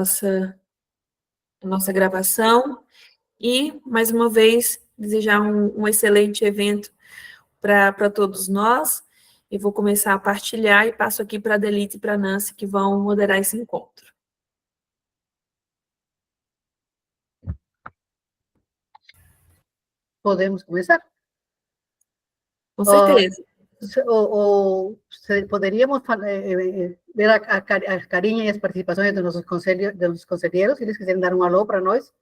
a nossa gravação e, mais uma vez, desejar um excelente evento para todos nós. Eu vou começar a partilhar e passo aqui para a Delita e para a Nancy, que vão moderar esse encontro. Podemos começar? Com certeza. Poderíamos ver a carinha e as participações de nossos conselheiros, se eles quiserem dar um alô para nós,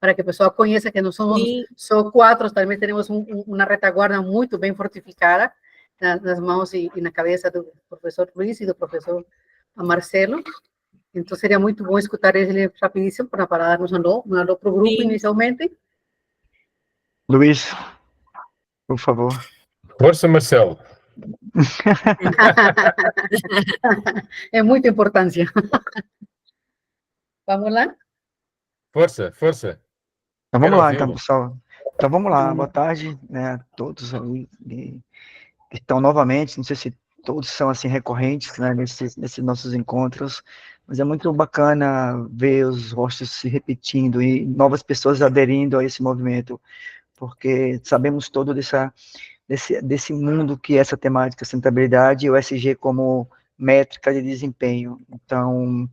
para que o pessoal conheça que não somos só quatro, também temos uma retaguarda muito bem fortificada nas mãos e na cabeça do professor Luiz e do professor Marcelo. Então, seria muito bom escutar eles rapidíssimo para darmos um alô para o grupo inicialmente. Luiz, por favor. Força, Marcelo. É muita importância. Vamos lá? Força, força. Então vamos lá, então, pessoal. Então vamos lá. Boa tarde, né, a todos aí que estão novamente. Não sei se todos são assim recorrentes, né, nesses nossos encontros, mas é muito bacana ver os rostos se repetindo e novas pessoas aderindo a esse movimento, porque sabemos todo desse mundo que é essa temática, sustentabilidade e o ESG como métrica de desempenho. Então,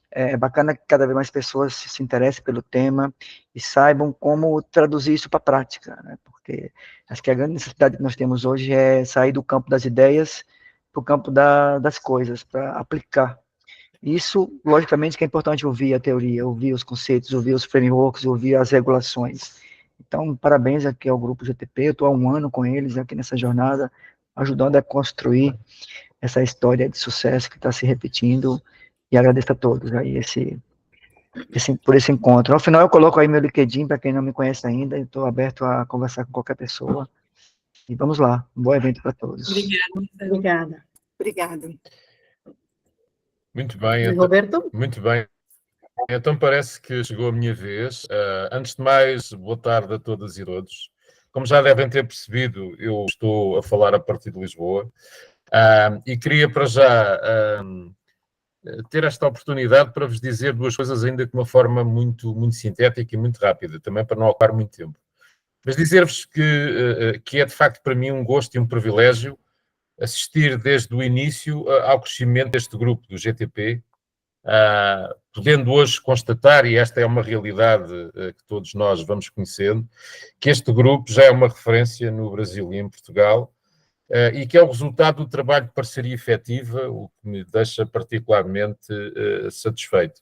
é bacana que cada vez mais pessoas se interessem pelo tema e saibam como traduzir isso para a prática, né? Porque acho que a grande necessidade que nós temos hoje é sair do campo das ideias para o campo das coisas, para aplicar. Isso, logicamente, que é importante ouvir a teoria, ouvir os conceitos, ouvir os frameworks, ouvir as regulações. Então, parabéns aqui ao Grupo GTP, eu estou há 1 ano com eles aqui nessa jornada, ajudando a construir essa história de sucesso que está se repetindo, e agradeço a todos aí por esse encontro. Ao final, eu coloco aí meu LinkedIn, para quem não me conhece ainda, estou aberto a conversar com qualquer pessoa, e vamos lá, um bom evento para todos. Obrigada. Obrigada. Muito bem. Então, Roberto? Muito bem. Então parece que chegou a minha vez. Antes de mais, boa tarde a todas e todos. Como já devem ter percebido, eu estou a falar a partir de Lisboa e queria para já ter esta oportunidade para vos dizer 2 coisas ainda de uma forma muito, muito sintética e muito rápida, também para não ocupar muito tempo. Mas dizer-vos que é de facto para mim um gosto e um privilégio assistir desde o início ao crescimento deste grupo do GTP, podendo hoje constatar, e esta é uma realidade que todos nós vamos conhecendo, que este grupo já é uma referência no Brasil e em Portugal, e que é o resultado do trabalho de parceria efetiva, o que me deixa particularmente satisfeito.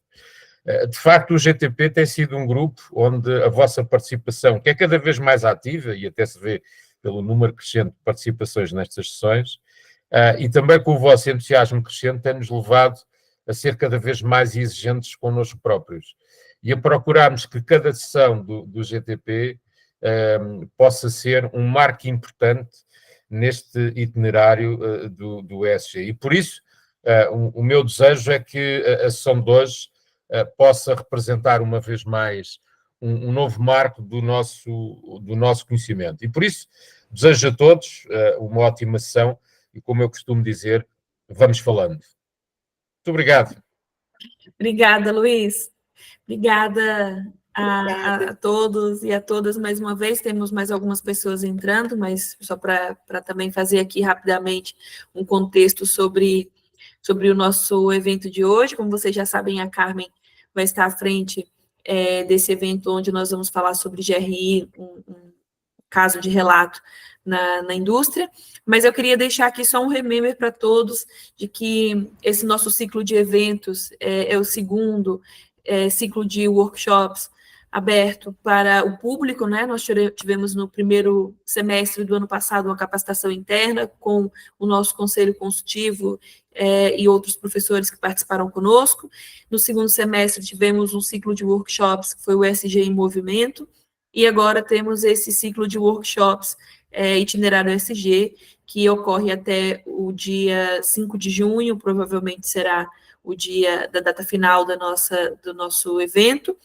De facto, o GTP tem sido um grupo onde a vossa participação, que é cada vez mais ativa, e até se vê pelo número crescente de participações nestas sessões, e também com o vosso entusiasmo crescente, tem-nos levado a ser cada vez mais exigentes connosco próprios e a procurarmos que cada sessão do GTP possa ser um marco importante neste itinerário do ESG. E por isso, o meu desejo é que a sessão de hoje possa representar uma vez mais um novo marco do nosso conhecimento. E por isso, desejo a todos uma ótima sessão e, como eu costumo dizer, vamos falando. Muito obrigado. Obrigada, Luiz. Obrigada a todos e a todas mais uma vez. Temos mais algumas pessoas entrando, mas só para também fazer aqui rapidamente um contexto sobre o nosso evento de hoje. Como vocês já sabem, a Carmen vai estar à frente desse evento onde nós vamos falar sobre GRI, um caso de relato na indústria, mas eu queria deixar aqui só um remember para todos de que esse nosso ciclo de eventos é o segundo ciclo de workshops aberto para o público, né? Nós tivemos no primeiro semestre do ano passado uma capacitação interna com o nosso conselho consultivo e outros professores que participaram conosco. No segundo semestre tivemos um ciclo de workshops que foi o ESG em Movimento, e agora temos esse ciclo de workshops itinerário ESG, que ocorre até o dia 5 de junho, provavelmente será o dia da data final do nosso evento.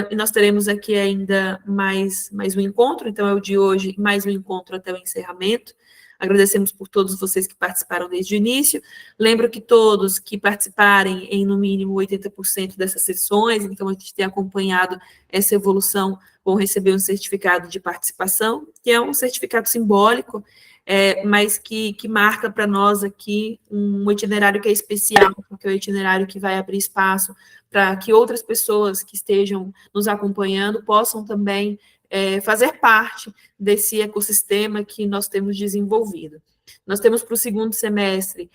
E nós teremos aqui ainda mais um encontro, então é o de hoje, mais um encontro até o encerramento. agradecemos por todos vocês que participaram desde o início. Lembro que todos que participarem em, no mínimo, 80% dessas sessões, então a gente tem acompanhado essa evolução, vão receber um certificado de participação, que é um certificado simbólico, mas que marca para nós aqui um itinerário que é especial, porque é o itinerário que vai abrir espaço para que outras pessoas que estejam nos acompanhando possam também fazer parte desse ecossistema que nós temos desenvolvido. Nós temos para o segundo semestre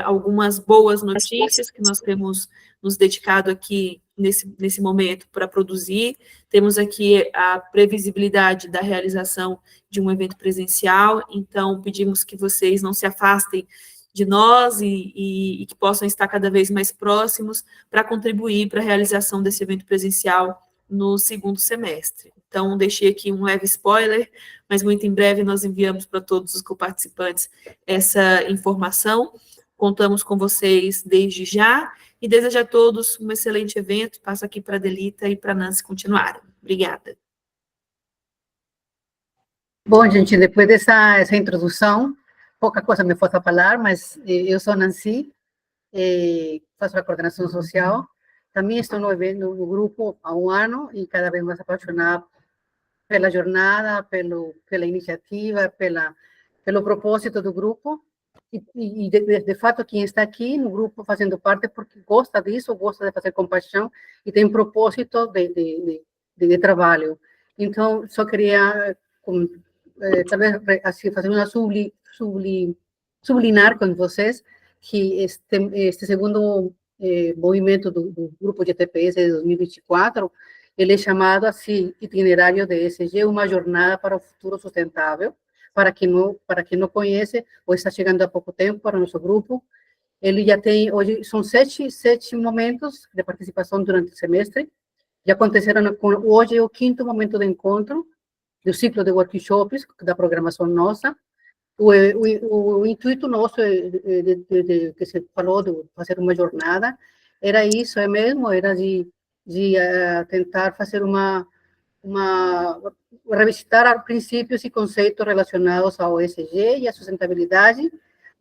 algumas boas notícias que nós temos nos dedicado aqui nesse momento para produzir. Temos aqui a previsibilidade da realização de um evento presencial, então pedimos que vocês não se afastem de nós e que possam estar cada vez mais próximos para contribuir para a realização desse evento presencial no segundo semestre. Então, deixei aqui um leve spoiler, mas muito em breve nós enviamos para todos os coparticipantes essa informação. Contamos com vocês desde já e desejo a todos um excelente evento. Passo aqui para a Delita e para a Nancy continuarem. Obrigada. Bom, gente, depois dessa introdução, pouca coisa me falta falar, mas eu sou Nancy, faço a coordenação social. Também estou no grupo há um ano e cada vez mais apaixonada pela jornada, pela iniciativa, pelo propósito do grupo. E de fato, quem está aqui no grupo fazendo parte porque gosta disso, gosta de fazer com paixão e tem propósito de trabalho. Então, só queria, talvez, assim, fazer uma sublinar com vocês que este segundo movimento do grupo de TPS de 2024, ele é chamado assim, itinerário de ESG, uma jornada para o futuro sustentável. Para quem não conhece ou está chegando há pouco tempo para o nosso grupo, ele já tem, hoje, são sete momentos de participação durante o semestre, já aconteceram, hoje é o 5º momento de encontro, do ciclo de workshops, da programação nossa. O intuito nosso, que se falou de fazer uma jornada, era isso, mesmo, era de tentar fazer revisitar princípios e conceitos relacionados ao ESG e à sustentabilidade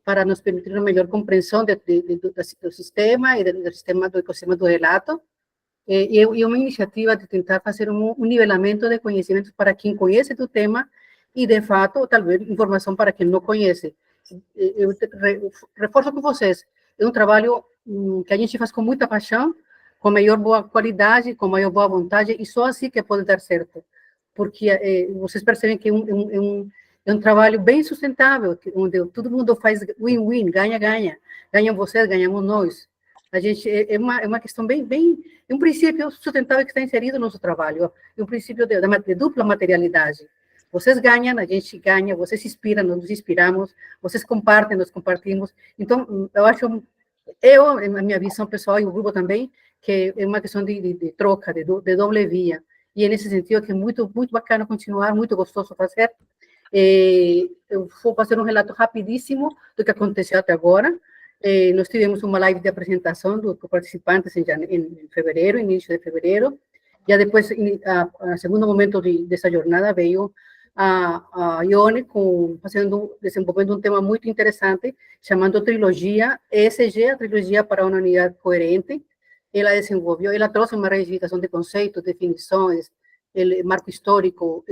para nos permitir uma melhor compreensão do sistema e do ecossistema do relato. E uma iniciativa de tentar fazer um nivelamento de conhecimentos para quem conhece do tema e, de fato, talvez informação para quem não conhece. Eu reforço com vocês, é um trabalho que a gente faz com muita paixão, com maior boa qualidade, com maior boa vontade, e só assim que pode dar certo. Porque vocês percebem que é um trabalho bem sustentável, onde todo mundo faz win-win, ganha-ganha. Ganham vocês, ganhamos nós. A gente, é uma questão é um princípio sustentável que está inserido no nosso trabalho, é um princípio de dupla materialidade. Vocês ganham, a gente ganha, vocês se inspiram, nós nos inspiramos, vocês compartem, nós compartimos. Então, eu acho, a minha visão pessoal e o grupo também, que é uma questão de troca, de doble via. E é nesse sentido que é muito, muito bacana continuar, muito gostoso fazer. Eu vou fazer um relato rapidíssimo do que aconteceu até agora. Nós tivemos uma live de apresentação dos participantes em fevereiro, início de fevereiro. Já depois, a segundo momento dessa jornada, veio a Ione desenvolvendo um tema muito interessante, chamando trilogia ESG, a trilogia para uma unidade coerente. Ela desenvolveu, ela trouxe uma revisitação de conceitos, definições, marco histórico.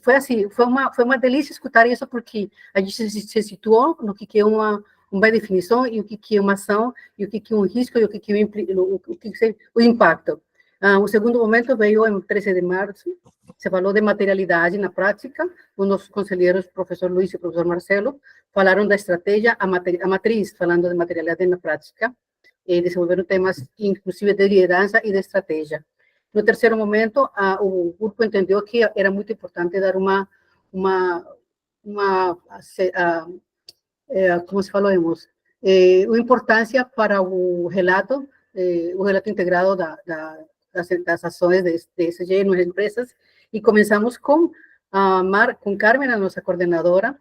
Foi assim, foi uma delícia escutar isso, porque a gente se situou no que é uma definição, e o que é uma ação, e o que é um risco, e o que é o impacto. O segundo momento veio em 13 de março, se falou de materialidade na prática, os nossos conselheiros, o professor Luiz e o professor Marcelo, falaram da estratégia, a matriz, falando de materialidade na prática, e desenvolveram temas, inclusive, de liderança e de estratégia. No terceiro momento, o grupo entendeu que era muito importante dar como se falamos, uma importância para o relato integrado das ações de ESG nas empresas, e começamos com Carmen, a nossa coordenadora,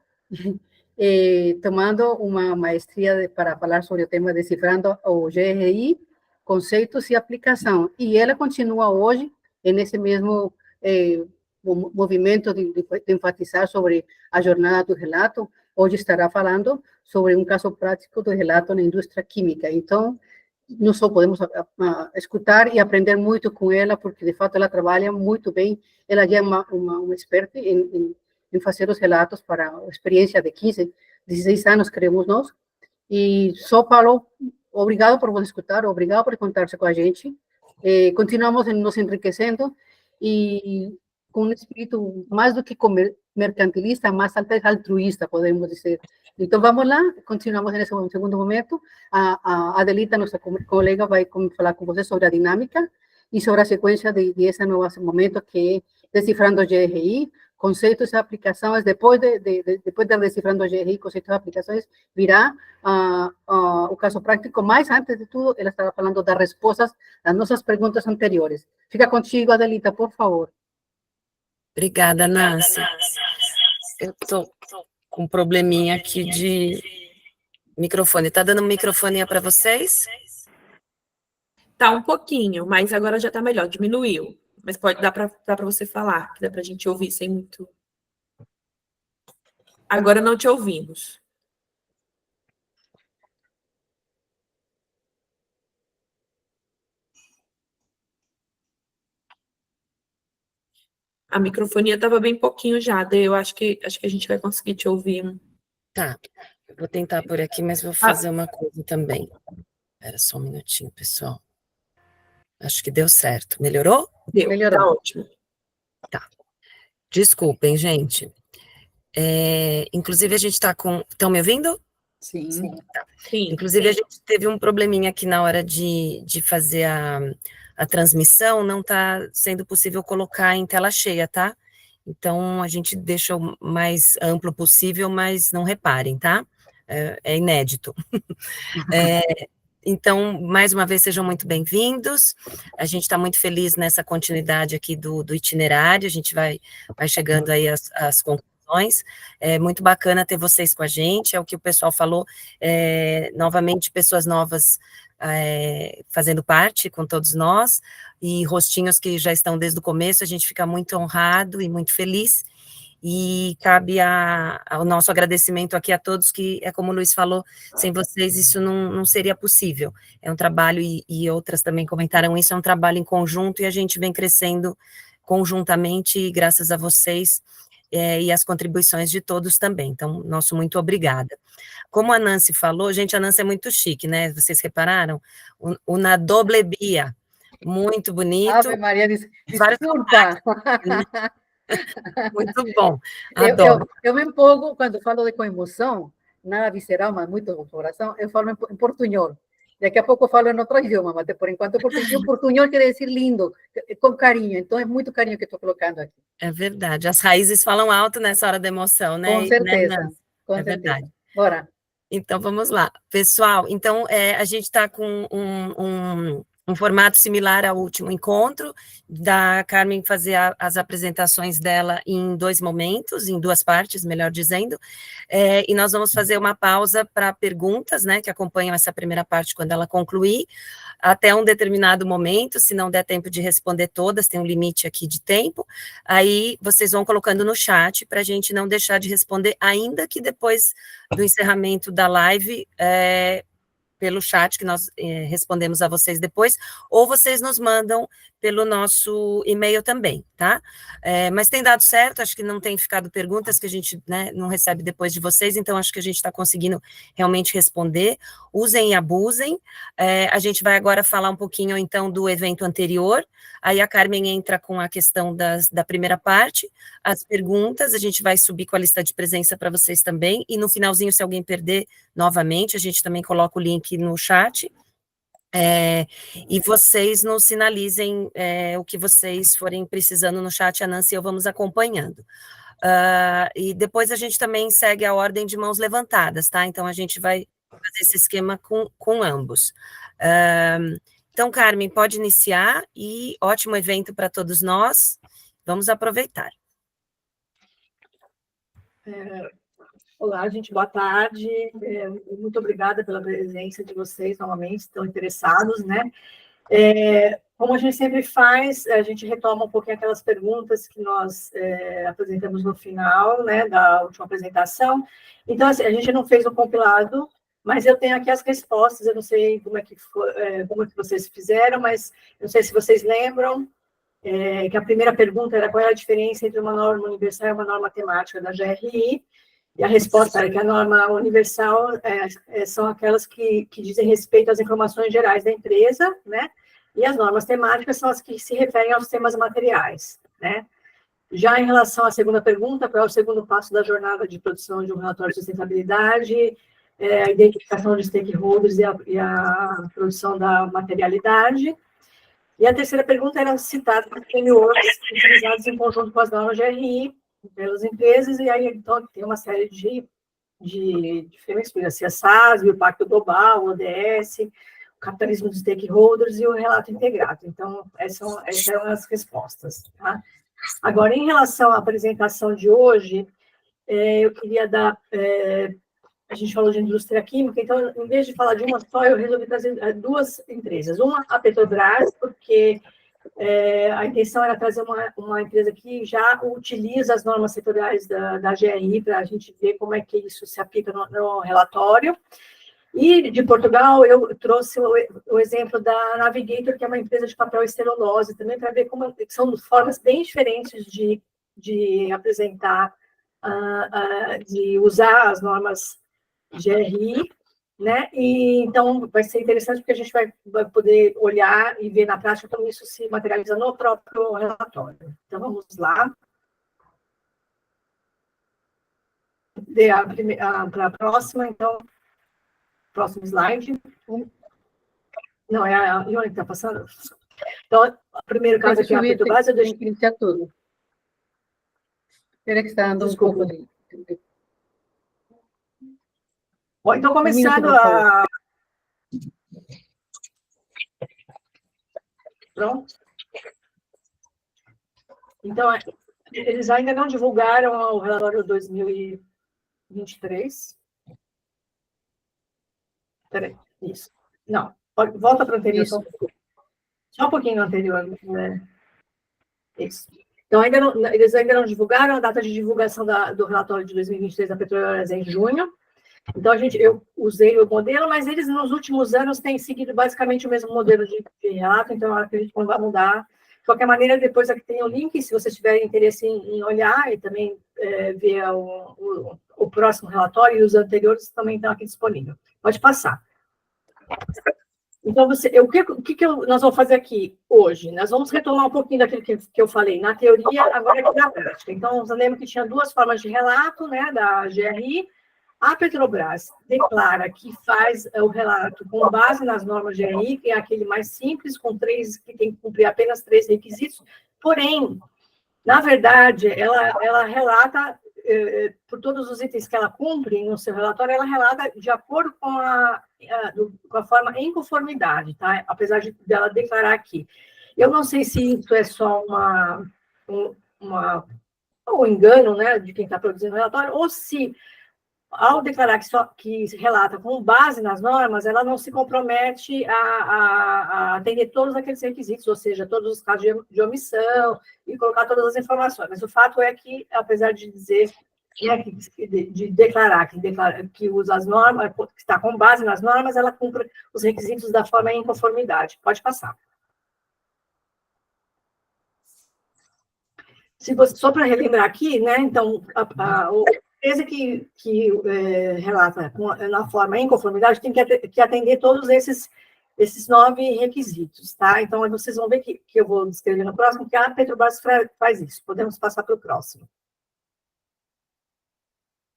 tomando uma maestria para falar sobre o tema Decifrando o GRI, conceitos e aplicação. E ela continua hoje nesse mesmo movimento de enfatizar sobre a jornada do relato, hoje estará falando sobre um caso prático do relato na indústria química. Então, nós só podemos escutar e aprender muito com ela, porque, de fato, ela trabalha muito bem. Ela já é uma experta em fazer os relatos para a experiência de 15, 16 anos, queremos nós. E só, Paulo, obrigado por vos escutar, obrigado por contar-se com a gente. Continuamos nos enriquecendo e com um espírito mais do que mercantilista, mais até altruísta, podemos dizer. Então, vamos lá, continuamos nesse segundo momento. A Adelita, nossa colega, vai falar com você sobre a dinâmica e sobre a sequência desse novo momento, que é Decifrando GRI, conceitos e aplicações. Depois de Decifrando GRI, conceitos e aplicações, virá o caso prático, mas antes de tudo, ela estava falando das respostas às nossas perguntas anteriores. Fica contigo, Adelita, por favor. Obrigada, Nancy. Eu estou com um probleminha aqui de microfone. Está dando um microfone para vocês? Tá um pouquinho, mas agora já está melhor, diminuiu. Mas pode dar para você falar, que dá para a gente ouvir sem muito. Agora não te ouvimos. A microfonia estava bem pouquinho já, daí eu acho que a gente vai conseguir te ouvir. Tá, eu vou tentar por aqui, mas vou fazer uma coisa também. Espera só um minutinho, pessoal. Acho que deu certo. Melhorou? Melhorou. Tá ótimo. Tá. Desculpem, gente. Inclusive, a gente está com... Estão me ouvindo? Sim. Tá. Inclusive, a gente teve um probleminha aqui na hora de fazer a transmissão, não está sendo possível colocar em tela cheia, tá? Então, a gente deixa o mais amplo possível, mas não reparem, tá? É inédito. Então, mais uma vez, sejam muito bem-vindos. A gente está muito feliz nessa continuidade aqui do itinerário, a gente vai chegando aí às conclusões. É muito bacana ter vocês com a gente, é o que o pessoal falou, novamente, pessoas novas fazendo parte com todos nós, e rostinhos que já estão desde o começo, a gente fica muito honrado e muito feliz, e cabe ao nosso agradecimento aqui a todos, que é como o Luiz falou, sem vocês isso não seria possível, é um trabalho, e outras também comentaram isso, é um trabalho em conjunto, e a gente vem crescendo conjuntamente, graças a vocês, e as contribuições de todos também, então, nosso muito obrigada. Como a Nancy falou, gente, a Nancy é muito chique, né, vocês repararam? Una doble via, muito bonito. Ave Maria, desculpa. Muito bom, adoro. Eu me empolgo quando falo com emoção, nada visceral, mas muito com coração, eu falo em portunhol. Daqui a pouco eu falo em outro idioma, mas por enquanto portunhol quer dizer lindo, com carinho, então é muito carinho que estou colocando aqui. É verdade, as raízes falam alto nessa hora da emoção, né? Com certeza, né, com certeza. Verdade. Bora. Então, vamos lá. Pessoal, então, a gente está com um formato similar ao último encontro, da Carmen fazer as apresentações dela em 2 momentos, em 2 partes, melhor dizendo, e nós vamos fazer uma pausa para perguntas, né, que acompanham essa primeira parte quando ela concluir, até um determinado momento, se não der tempo de responder todas, tem um limite aqui de tempo, aí vocês vão colocando no chat, para a gente não deixar de responder, ainda que depois do encerramento da live, pelo chat, que nós respondemos a vocês depois, ou vocês nos mandam pelo nosso e-mail também, tá? Mas tem dado certo, acho que não tem ficado perguntas que a gente, né, não recebe depois de vocês, então acho que a gente está conseguindo realmente responder. Usem e abusem. A gente vai agora falar um pouquinho, então, do evento anterior, aí a Carmen entra com a questão da primeira parte, as perguntas, a gente vai subir com a lista de presença para vocês também, e no finalzinho, se alguém perder, novamente, a gente também coloca o link no chat, e vocês nos sinalizem o que vocês forem precisando no chat, a Nancy e eu vamos acompanhando. E depois a gente também segue a ordem de mãos levantadas, tá? Então, a gente vai fazer esse esquema com ambos. Então, Carmen, pode iniciar, e ótimo evento para todos nós, vamos aproveitar. Olá, gente, boa tarde, muito obrigada pela presença de vocês novamente, estão interessados, né? como a gente sempre faz, a gente retoma um pouquinho aquelas perguntas que nós apresentamos no final, né, da última apresentação. Então, assim, a gente não fez um compilado, mas eu tenho aqui as respostas, eu não sei como é que vocês fizeram, mas não sei se vocês lembram, que a primeira pergunta era qual é a diferença entre uma norma universal e uma norma temática da GRI, e a resposta era que a norma universal são aquelas que dizem respeito às informações gerais da empresa, né? E as normas temáticas são as que se referem aos temas materiais, né? Já em relação à segunda pergunta, qual é o segundo passo da jornada de produção de um relatório de sustentabilidade, a identificação de stakeholders e a produção da materialidade. E a terceira pergunta era citar frameworks utilizados em conjunto com as normas GRI pelas empresas, e aí, então, tem uma série de frameworks, a SASB, o Pacto Global, o ODS, o capitalismo dos stakeholders e o relato integrado. Então, essas eram as respostas, tá? Agora, em relação à apresentação de hoje, eu queria dar... a gente falou de indústria química, então, em vez de falar de uma só, eu resolvi trazer duas empresas. Uma, a Petrobras, porque a intenção era trazer uma empresa que já utiliza as normas setoriais da GRI, para a gente ver como é que isso se aplica no relatório. E de Portugal, eu trouxe o exemplo da Navigator, que é uma empresa de papel e celulose, também para ver como são formas bem diferentes de apresentar, de usar as normas GRI, né? E então vai ser interessante porque a gente vai poder olhar e ver na prática como isso se materializa no próprio relatório. Então vamos lá. Para a próxima, então, próximo slide. Não, é a Ione que está passando. Então, o primeiro caso aqui é a Petrobras, eu deixo... iniciar tudo. Espera que está dando Desculpa. um pouco de... Bom, então, começando Pronto. Então, eles ainda não divulgaram o relatório 2023. Peraí, isso. Não, volta para o anterior. Só um pouquinho no anterior. Né? Isso. Então, eles ainda não divulgaram, a data de divulgação do relatório de 2023 da Petrobras é em junho. Então, eu usei o modelo, mas eles, nos últimos anos, têm seguido basicamente o mesmo modelo de relato, então, eu acredito que não vai mudar. De qualquer maneira, depois aqui tem o link, se vocês tiverem interesse em olhar e também ver o próximo relatório, e os anteriores também estão aqui disponíveis. Pode passar. Então, o que nós vamos fazer aqui hoje? Nós vamos retomar um pouquinho daquilo que eu falei na teoria, agora aqui na prática. Então, você lembra que tinha duas formas de relato, né, da GRI. A Petrobras declara que faz o relato com base nas normas GRI, que é aquele mais simples, que tem que cumprir apenas 3 requisitos, porém, na verdade, ela relata, por todos os itens que ela cumpre no seu relatório, ela relata de acordo com a forma em conformidade, tá? Apesar dela declarar aqui. Eu não sei se isso é só um engano, né, de quem está produzindo o relatório, ou se ao declarar que relata com base nas normas, ela não se compromete a atender todos aqueles requisitos, ou seja, todos os casos de omissão e colocar todas as informações. Mas o fato é que, apesar de dizer, né, de declarar que usa as normas, que está com base nas normas, ela cumpre os requisitos da forma em conformidade. Pode passar. Só para relembrar aqui, né, então, empresa que relata na forma em conformidade tem que atender todos esses 9 requisitos, tá? Então, vocês vão ver que eu vou descrever no próximo, que a Petrobras faz isso. Podemos passar para o próximo.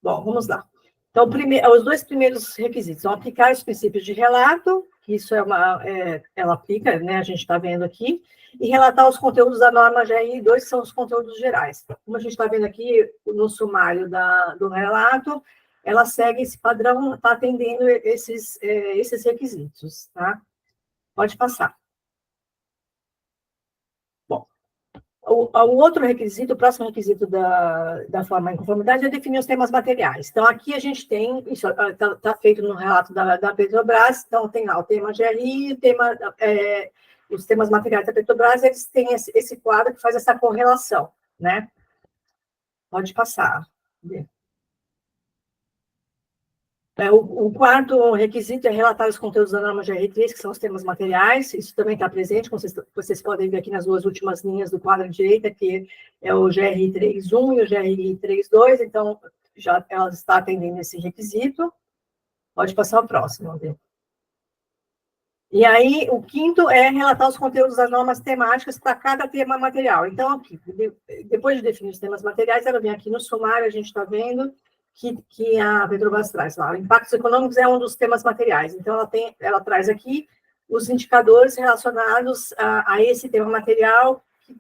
Bom, vamos lá. Então, os 2 primeiros requisitos são aplicar os princípios de relato, que isso ela aplica, né? A gente está vendo aqui, e relatar os conteúdos da norma GRI 2, que são os conteúdos gerais. Como a gente está vendo aqui no sumário do relato, ela segue esse padrão, está atendendo esses requisitos, tá? Pode passar. Bom, o outro requisito, o próximo requisito da forma em conformidade é definir os temas materiais. Então, aqui a gente tem, isso está feito no relato da Petrobras, então tem lá o tema GRI, o tema os temas materiais da Petrobras, eles têm esse quadro que faz essa correlação, né? Pode passar. O quarto requisito é relatar os conteúdos da norma GR3, que são os temas materiais. Isso também está presente, como vocês podem ver aqui nas duas últimas linhas do quadro à direita, que é o GRI 3.1 e o GRI 3.2, então já ela está atendendo esse requisito. Pode passar ao próximo, André. E aí, o quinto é relatar os conteúdos das normas temáticas para cada tema material. Então, aqui, depois de definir os temas materiais, ela vem aqui no sumário, a gente está vendo que a Petrobras traz lá. Impactos econômicos é um dos temas materiais. Então, ela traz aqui os indicadores relacionados a esse tema material que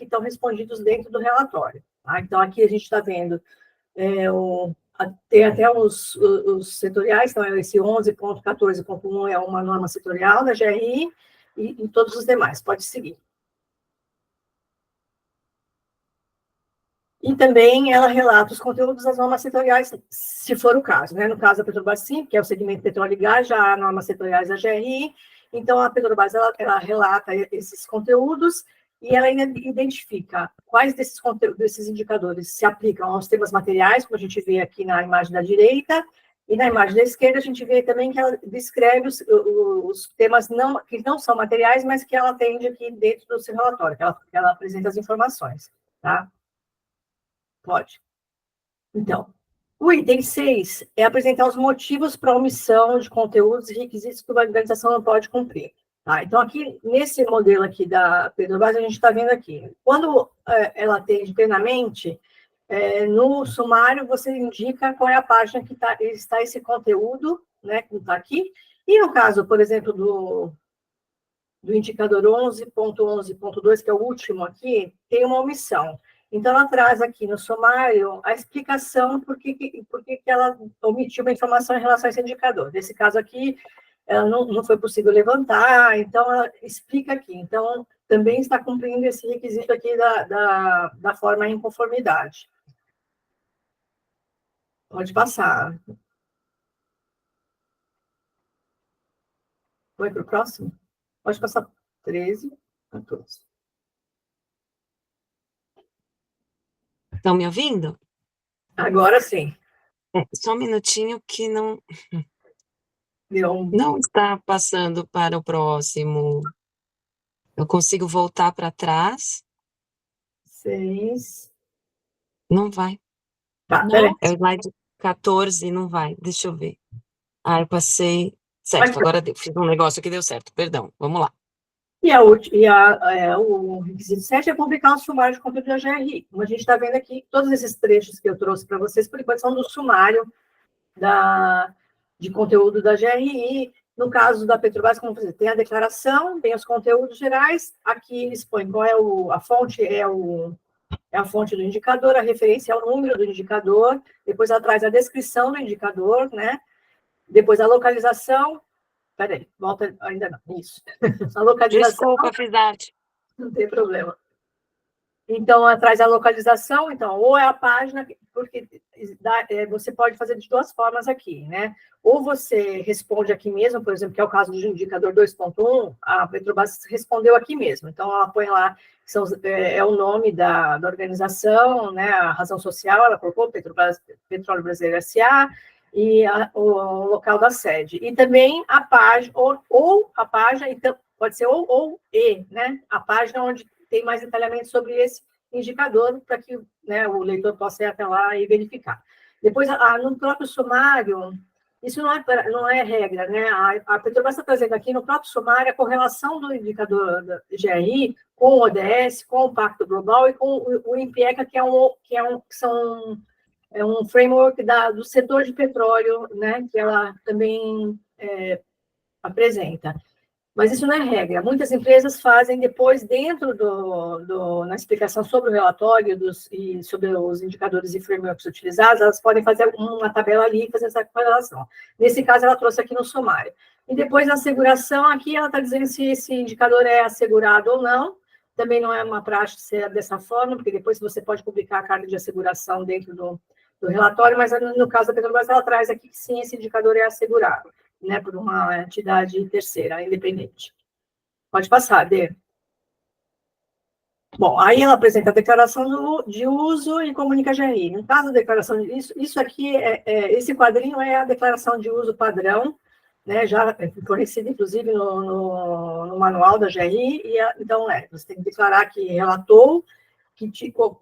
estão respondidos dentro do relatório. Tá? Então, aqui a gente está vendo tem até os setoriais, então esse 11.14.1 é uma norma setorial da GRI e todos os demais. Pode seguir. E também ela relata os conteúdos das normas setoriais, se for o caso, né? No caso da Petrobras, sim, que é o segmento petróleo e gás, já há normas setoriais da GRI, então a Petrobras ela relata esses conteúdos e ela ainda identifica quais desses indicadores se aplicam aos temas materiais, como a gente vê aqui na imagem da direita, e na imagem da esquerda a gente vê também que ela descreve os temas que não são materiais, mas que ela atende aqui dentro do seu relatório, que ela apresenta as informações, tá? Pode. Então, o item 6 é apresentar os motivos para a omissão de conteúdos e requisitos que uma organização não pode cumprir. Tá? Então, aqui, nesse modelo aqui da Petrobras, a gente está vendo aqui. Quando ela atende plenamente, no sumário, você indica qual é a página que está esse conteúdo, né, que está aqui. E no caso, por exemplo, do indicador 11.11.2, que é o último aqui, tem uma omissão. Então, ela traz aqui no sumário a explicação por que ela omitiu uma informação em relação a esse indicador. Nesse caso aqui, ela não foi possível levantar, então ela explica aqui. Então, também está cumprindo esse requisito aqui da forma em conformidade. Pode passar. Vai para o próximo? Pode passar 13, 14. Estão me ouvindo? Agora sim. Só um minutinho que não Deu está passando para o próximo. Eu consigo voltar para trás? 6. Não vai. Tá, peraí. É o slide 14, não vai. Deixa eu ver. Eu passei. Certo, agora fiz um negócio que deu certo. Perdão, vamos lá. E o requisito 7 é publicar um sumário de conteúdo da GRI. Como a gente está vendo aqui, todos esses trechos que eu trouxe para vocês, por enquanto, são do sumário de conteúdo da GRI. No caso da Petrobras, como você tem a declaração, tem os conteúdos gerais, aqui eles põem qual é a fonte, é a fonte do indicador, a referência é o número do indicador, depois ela traz a descrição do indicador, né? Depois a localização. Peraí, volta, ainda não, isso. A localização. Desculpa, Fizarte. Não tem problema. Então, ela traz a localização, então, ou é a página, porque você pode fazer de duas formas aqui, né? Ou você responde aqui mesmo, por exemplo, que é o caso do indicador 2.1, a Petrobras respondeu aqui mesmo. Então, ela põe lá, é o nome da organização, né? A razão social, ela colocou Petrobras, Petróleo Brasileiro S.A., e o local da sede. E também a página, ou a página, então, pode ser ou né? A página onde tem mais detalhamento sobre esse indicador, para que, né, o leitor possa ir até lá e verificar. Depois, no próprio sumário, isso não é regra, né? A Petrobras está trazendo aqui no próprio sumário a correlação do indicador da GRI com o ODS, com o Pacto Global e com o INPECA, que é um framework do setor de petróleo, né, que ela também apresenta. Mas isso não é regra. Muitas empresas fazem depois, dentro na explicação sobre o relatório e sobre os indicadores e frameworks utilizados, elas podem fazer uma tabela ali e fazer essa correlação. Nesse caso, ela trouxe aqui no sumário. E depois, na asseguração, aqui ela está dizendo se esse indicador é assegurado ou não. Também não é uma prática ser dessa forma, porque depois você pode publicar a carta de asseguração dentro do relatório, mas no caso da Petrobras, ela traz aqui que sim, esse indicador é assegurado, né, por uma entidade terceira, independente. Pode passar, Dê. Bom, aí ela apresenta a declaração de uso e comunica a GRI. No caso da declaração de isso aqui, esse quadrinho é a declaração de uso padrão, né, já fornecida, inclusive, no manual da GRI, então, você tem que declarar que relatou,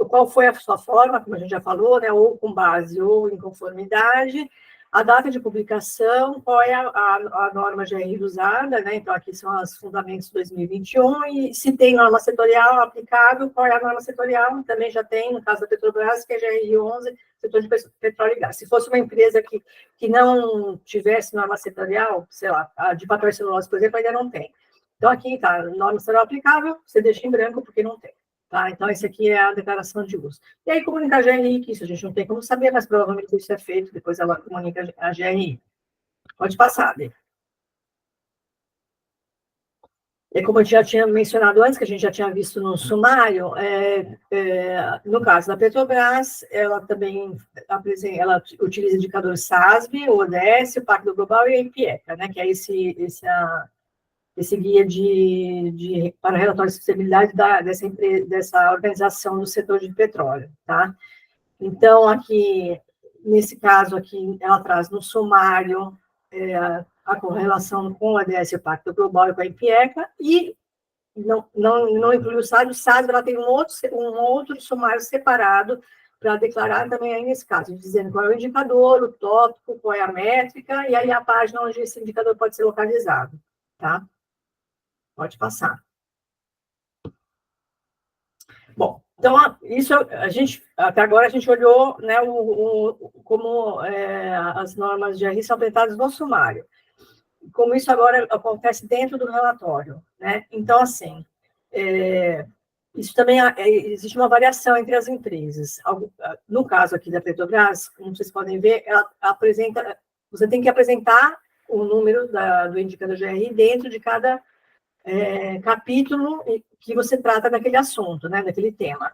qual foi a sua forma, como a gente já falou, né, ou com base ou em conformidade, a data de publicação, qual é a norma GRI usada, né? Então, aqui são os fundamentos 2021, e se tem norma setorial aplicável, qual é a norma setorial? Também já tem, no caso da Petrobras, que é GRI 11, setor de petróleo e gás. Se fosse uma empresa que não tivesse norma setorial, sei lá, a de papel e celulose, por exemplo, ainda não tem. Então, aqui está, norma setorial aplicável, você deixa em branco porque não tem. Tá? Então, esse aqui é a declaração de uso. E aí, comunicar a GRI, que isso a gente não tem como saber, mas provavelmente isso é feito, depois ela comunica a GRI. Pode passar, Dê. E como eu já tinha mencionado antes, que a gente já tinha visto no sumário, no caso da Petrobras, ela também ela utiliza indicadores SASB, o ODS, o Pacto Global e a IPIECA, né, que é esse guia para relatório de sustentabilidade dessa organização do setor de petróleo, tá? Então, aqui, nesse caso aqui, ela traz no sumário a correlação com o ODS, o Pacto Global e com a IPIECA, e não inclui o SASB, ela tem um outro sumário separado para declarar também aí nesse caso, dizendo qual é o indicador, o tópico, qual é a métrica, e aí a página onde esse indicador pode ser localizado, tá? Pode passar. Bom, então, isso até agora a gente olhou, né, como as normas de GRI são apresentadas no sumário. Como isso agora acontece dentro do relatório, né? Então, assim, isso também existe uma variação entre as empresas. No caso aqui da Petrobras, como vocês podem ver, ela apresenta, você tem que apresentar o número do indicador GRI dentro de cada capítulo que você trata daquele assunto, né, daquele tema.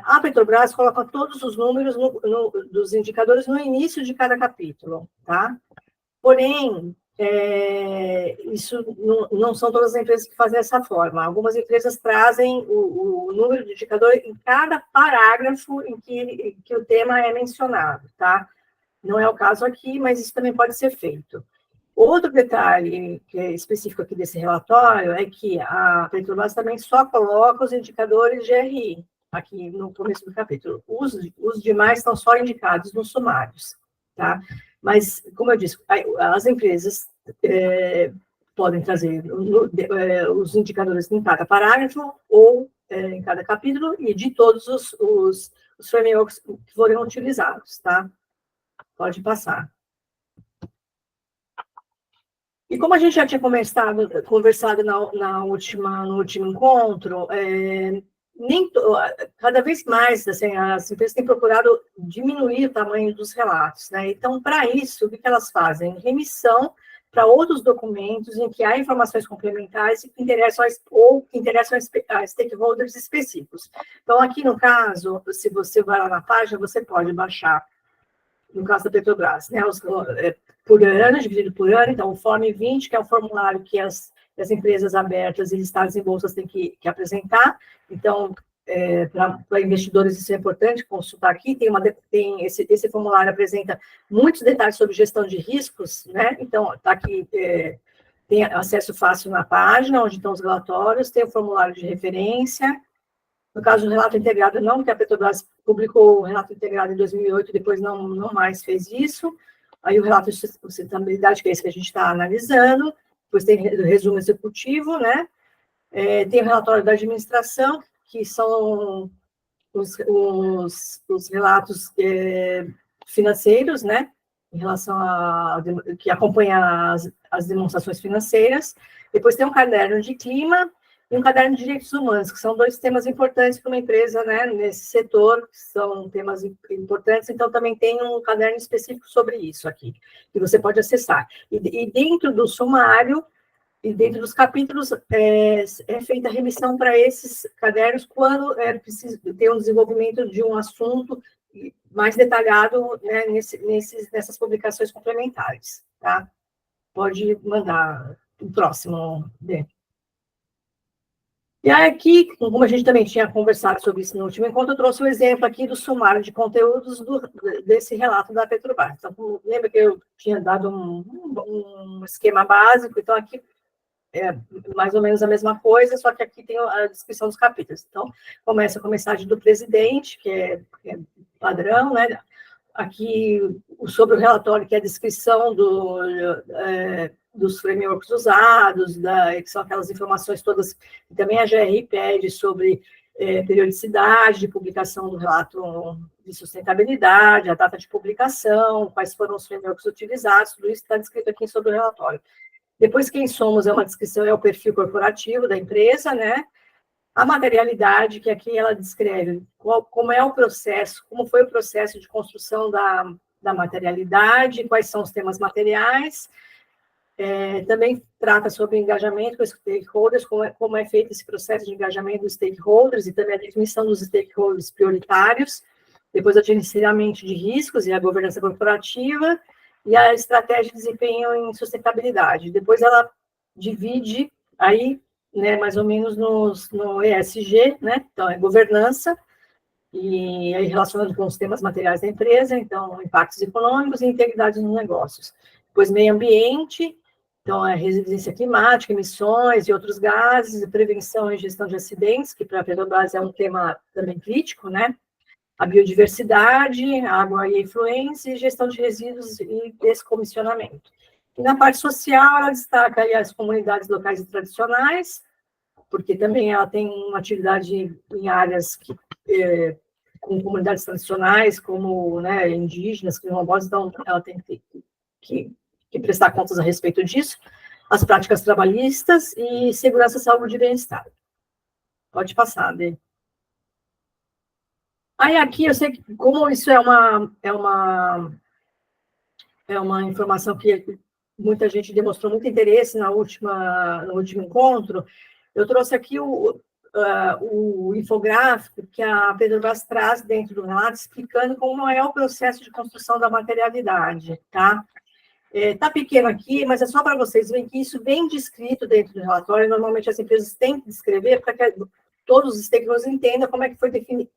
A Petrobras coloca todos os números dos indicadores no início de cada capítulo, tá? Porém, isso não são todas as empresas que fazem dessa forma. Algumas empresas trazem o número de indicador em cada parágrafo em que o tema é mencionado, tá? Não é o caso aqui, mas isso também pode ser feito. Outro detalhe que é específico aqui desse relatório é que a Petrobras também só coloca os indicadores GRI, aqui no começo do capítulo. Os demais estão só indicados nos sumários, tá? Mas, como eu disse, as empresas podem trazer os indicadores em cada parágrafo ou em cada capítulo e de todos os frameworks que foram utilizados, tá? Pode passar. E como a gente já tinha conversado no último encontro, cada vez mais assim, as empresas têm procurado diminuir o tamanho dos relatos, né? Então, para isso, o que elas fazem? Remissão para outros documentos em que há informações complementares que interessam a stakeholders específicos. Então, aqui no caso, se você vai lá na página, você pode baixar, no caso da Petrobras, né, por ano, dividido por ano, então o Form 20, que é o formulário que as empresas abertas e listadas em bolsas têm que apresentar, então, para investidores isso é importante consultar aqui, esse formulário apresenta muitos detalhes sobre gestão de riscos, né, então, está aqui, tem acesso fácil na página, onde estão os relatórios, tem o formulário de referência. No caso do relato integrado, não, porque a Petrobras publicou o relato integrado em 2008, depois não mais fez isso. Aí o relato de sustentabilidade, que é esse que a gente está analisando, depois tem o resumo executivo, né? Tem o relatório da administração, que são os relatos financeiros, né? Em relação que acompanha as demonstrações financeiras. Depois tem um caderno de clima, e um caderno de direitos humanos, que são dois temas importantes para uma empresa, né, nesse setor, que são temas importantes, então também tem um caderno específico sobre isso aqui, que você pode acessar. E dentro do sumário, e dentro dos capítulos, é feita a remissão para esses cadernos quando é preciso ter um desenvolvimento de um assunto mais detalhado, né, nessas publicações complementares, tá? Pode mandar, o próximo, Dê. E aí aqui, como a gente também tinha conversado sobre isso no último encontro, eu trouxe um exemplo aqui do sumário de conteúdos desse relato da Petrobras. Então, lembra que eu tinha dado um esquema básico, então aqui é mais ou menos a mesma coisa, só que aqui tem a descrição dos capítulos. Então, começa com a mensagem do presidente, que é padrão, né? Aqui, sobre o relatório, que é a descrição dos frameworks usados, que são aquelas informações todas, que também a GRI pede sobre periodicidade de publicação do relato de sustentabilidade, a data de publicação, quais foram os frameworks utilizados, tudo isso está descrito aqui sobre o relatório. Depois, quem somos é uma descrição, é o perfil corporativo da empresa, né? A materialidade, que aqui ela descreve como é o processo, como foi o processo de construção da materialidade, quais são os temas materiais. Também trata sobre engajamento com os stakeholders, como é feito esse processo de engajamento dos stakeholders e também a definição dos stakeholders prioritários. Depois, o gerenciamento de riscos e a governança corporativa e a estratégia de desempenho em sustentabilidade. Depois, ela divide aí, né, mais ou menos no ESG, né? Então, é governança, e aí relacionado com os temas materiais da empresa, então, impactos econômicos e integridade nos negócios. Depois, meio ambiente, então, é resiliência climática, emissões e outros gases, prevenção e gestão de acidentes, que para a Petrobras é um tema também crítico, né? A biodiversidade, água e efluência, e gestão de resíduos e descomissionamento. E na parte social, ela destaca aí as comunidades locais e tradicionais, porque também ela tem uma atividade em áreas com comunidades tradicionais, como, né, indígenas, quilombolas, então ela tem que prestar contas a respeito disso, as práticas trabalhistas e segurança, saúde e bem-estar. Pode passar, Dê. Aí aqui, eu sei que, como isso é uma informação que muita gente demonstrou muito interesse no último encontro, eu trouxe aqui o infográfico que a Petrobras traz dentro do relato, explicando como é o processo de construção da materialidade, tá? Tá pequeno aqui, mas é só para vocês verem que isso vem descrito dentro do relatório. Normalmente as empresas têm que descrever para que todos os stakeholders entendam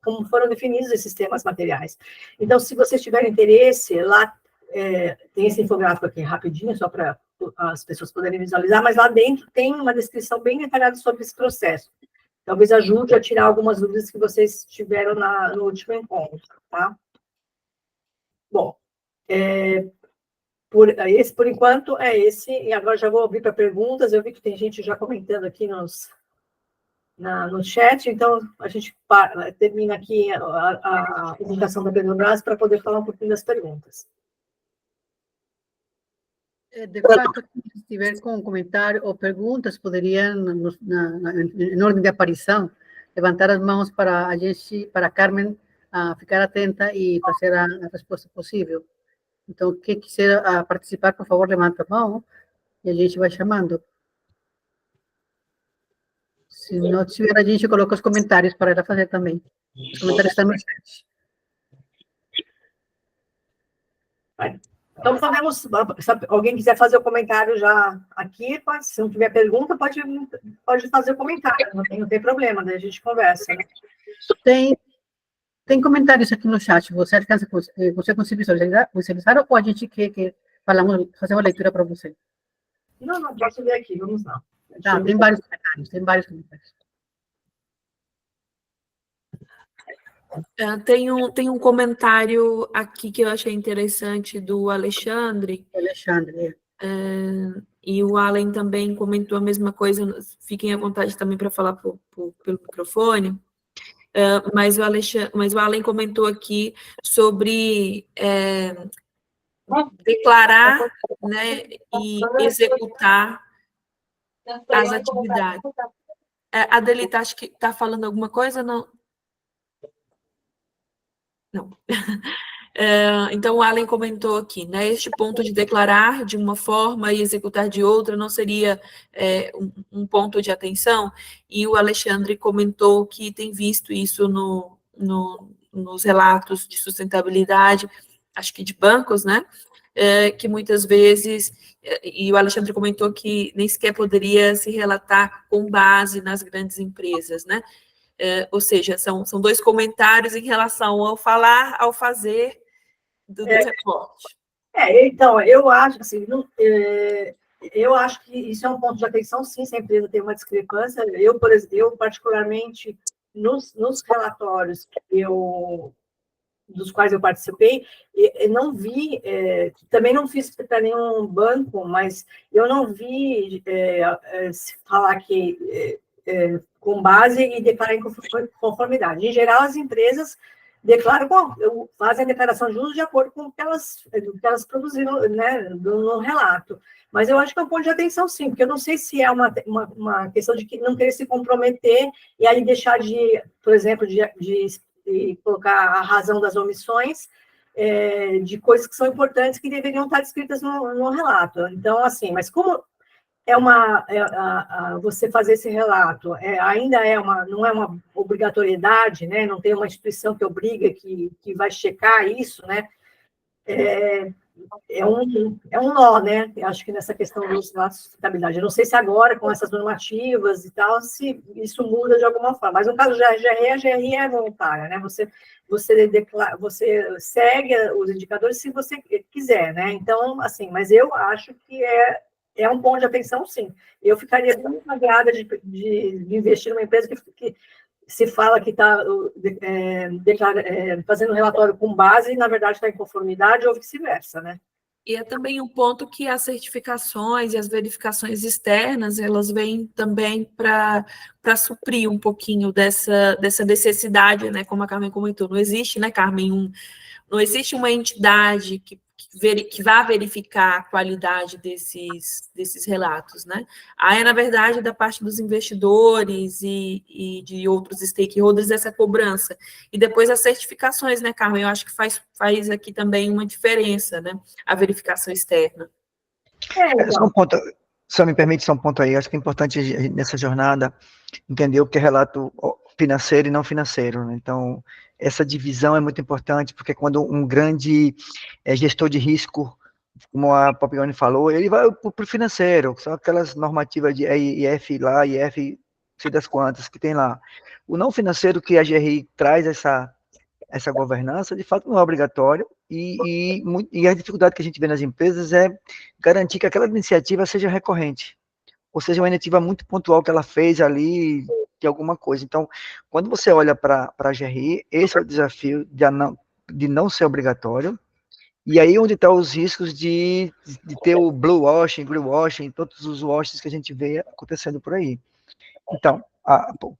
como foram definidos esses temas materiais. Então, se vocês tiverem interesse, lá tem esse infográfico aqui rapidinho, só para as pessoas poderem visualizar, mas lá dentro tem uma descrição bem detalhada sobre esse processo. Talvez ajude a tirar algumas dúvidas que vocês tiveram no último encontro, tá? Bom, por enquanto é esse, e agora já vou abrir para perguntas. Eu vi que tem gente já comentando aqui no chat, então a gente termina aqui a apresentação da Petrobras para poder falar um pouquinho das perguntas. De fato, se estiver com comentário ou perguntas, poderiam, em ordem de aparição, levantar as mãos para a gente, para a Carmen, ficar atenta e fazer a resposta possível. Então, quem quiser participar, por favor, levanta a mão e a gente vai chamando. Se não tiver, a gente coloca os comentários para ela fazer também. Os comentários estão no chat. Então, se alguém quiser fazer o comentário já aqui, se não tiver pergunta, pode fazer o comentário, não tem problema, daí a gente conversa, né? Tem comentários aqui no chat, você consegue visualizar ou a gente quer que fazemos a leitura para você? Não, posso ver aqui, vamos lá. Tá, tem vários comentários. Tem um comentário aqui que eu achei interessante do Alexandre. E o Allen também comentou a mesma coisa. Fiquem à vontade também para falar pelo microfone. Mas o Allen comentou aqui sobre declarar, né, e executar as atividades. A Adelita, acho que está falando alguma coisa? Não. Então, o Allen comentou aqui, né, este ponto de declarar de uma forma e executar de outra não seria um ponto de atenção? E o Alexandre comentou que tem visto isso nos relatos de sustentabilidade, acho que de bancos, né, que muitas vezes, e o Alexandre comentou que nem sequer poderia se relatar com base nas grandes empresas, né? Ou seja, são dois comentários em relação ao falar, ao fazer do reporte. Então, eu acho assim, eu acho que isso é um ponto de atenção, sim, se a empresa tem uma discrepância. Eu, por exemplo, eu particularmente, nos relatórios dos quais eu participei, não vi, também não fiz para nenhum banco, mas eu não vi se falar que com base e declarar em conformidade. Em geral, as empresas fazem a declaração de uso de acordo com o que elas produziram, né, no relato. Mas eu acho que é um ponto de atenção, sim, porque eu não sei se é uma questão de não querer se comprometer e aí deixar de, por exemplo, de colocar a razão das omissões de coisas que são importantes que deveriam estar descritas no relato. Então, assim, mas como você fazer esse relato ainda não é uma obrigatoriedade, né? Não tem uma instituição que obriga, que vai checar isso, né? É um nó, né? Eu acho que nessa questão dos relatos de sustentabilidade. Eu não sei se agora, com essas normativas e tal, se isso muda de alguma forma. Mas no caso da GRE, a GRE é voluntária, né? Você segue os indicadores se você quiser, né? Então, assim, mas eu acho que é um ponto de atenção, sim. Eu ficaria muito agrada de investir numa empresa que se fala que está fazendo um relatório com base e, na verdade, está em conformidade ou vice-versa, né? E é também um ponto que as certificações e as verificações externas, elas vêm também para suprir um pouquinho dessa necessidade, né? Como a Carmen comentou, não existe, né, Carmen, não existe uma entidade que vá verificar a qualidade desses relatos, né? Aí, na verdade, da parte dos investidores e de outros stakeholders, essa cobrança. E depois as certificações, né, Carmen? Eu acho que faz aqui também uma diferença, né? A verificação externa. Então. Só um ponto, se me permite, só um ponto aí, acho que é importante nessa jornada entender o que é relato financeiro e não financeiro, né? Então, essa divisão é muito importante, porque quando um grande gestor de risco, como a Papione falou, ele vai para o financeiro, são aquelas normativas de IF lá, IF, sei das quantas que tem lá. O não financeiro que a GRI traz essa governança, de fato, não é obrigatório, e a dificuldade que a gente vê nas empresas é garantir que aquela iniciativa seja recorrente, ou seja, uma iniciativa muito pontual que ela fez ali, de alguma coisa. Então, quando você olha para a GRI, esse é o desafio de não ser obrigatório, e aí onde estão os riscos de ter o blue washing, green washing, todos os washes que a gente vê acontecendo por aí. Então,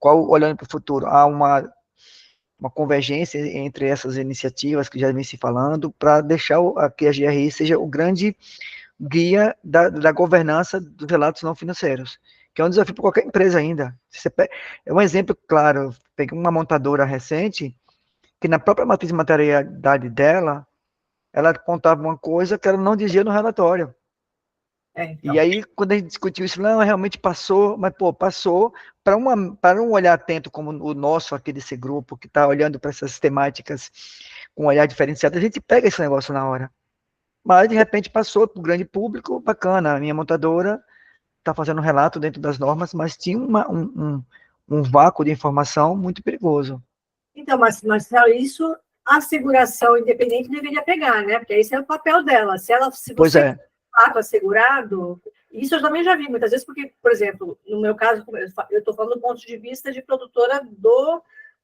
olhando para o futuro, há uma convergência entre essas iniciativas que já vem se falando, para deixar que a GRI seja o grande guia da governança dos relatos não financeiros, que é um desafio para qualquer empresa ainda. É um exemplo claro, peguei uma montadora recente, que na própria matriz de materialidade dela, ela apontava uma coisa que ela não dizia no relatório. Então. E aí, quando a gente discutiu isso, não, realmente passou, mas, passou para um olhar atento como o nosso aqui desse grupo, que está olhando para essas temáticas com um olhar diferenciado, a gente pega esse negócio na hora. Mas, de repente, passou para o grande público, bacana, a minha montadora está fazendo um relato dentro das normas, mas tinha um vácuo de informação muito perigoso. Então, Marcelo, isso a seguração independente deveria pegar, né? Porque esse é o papel dela. Se você de fato assegurado, isso eu também já vi muitas vezes, porque, por exemplo, no meu caso, eu estou falando do ponto de vista de produtora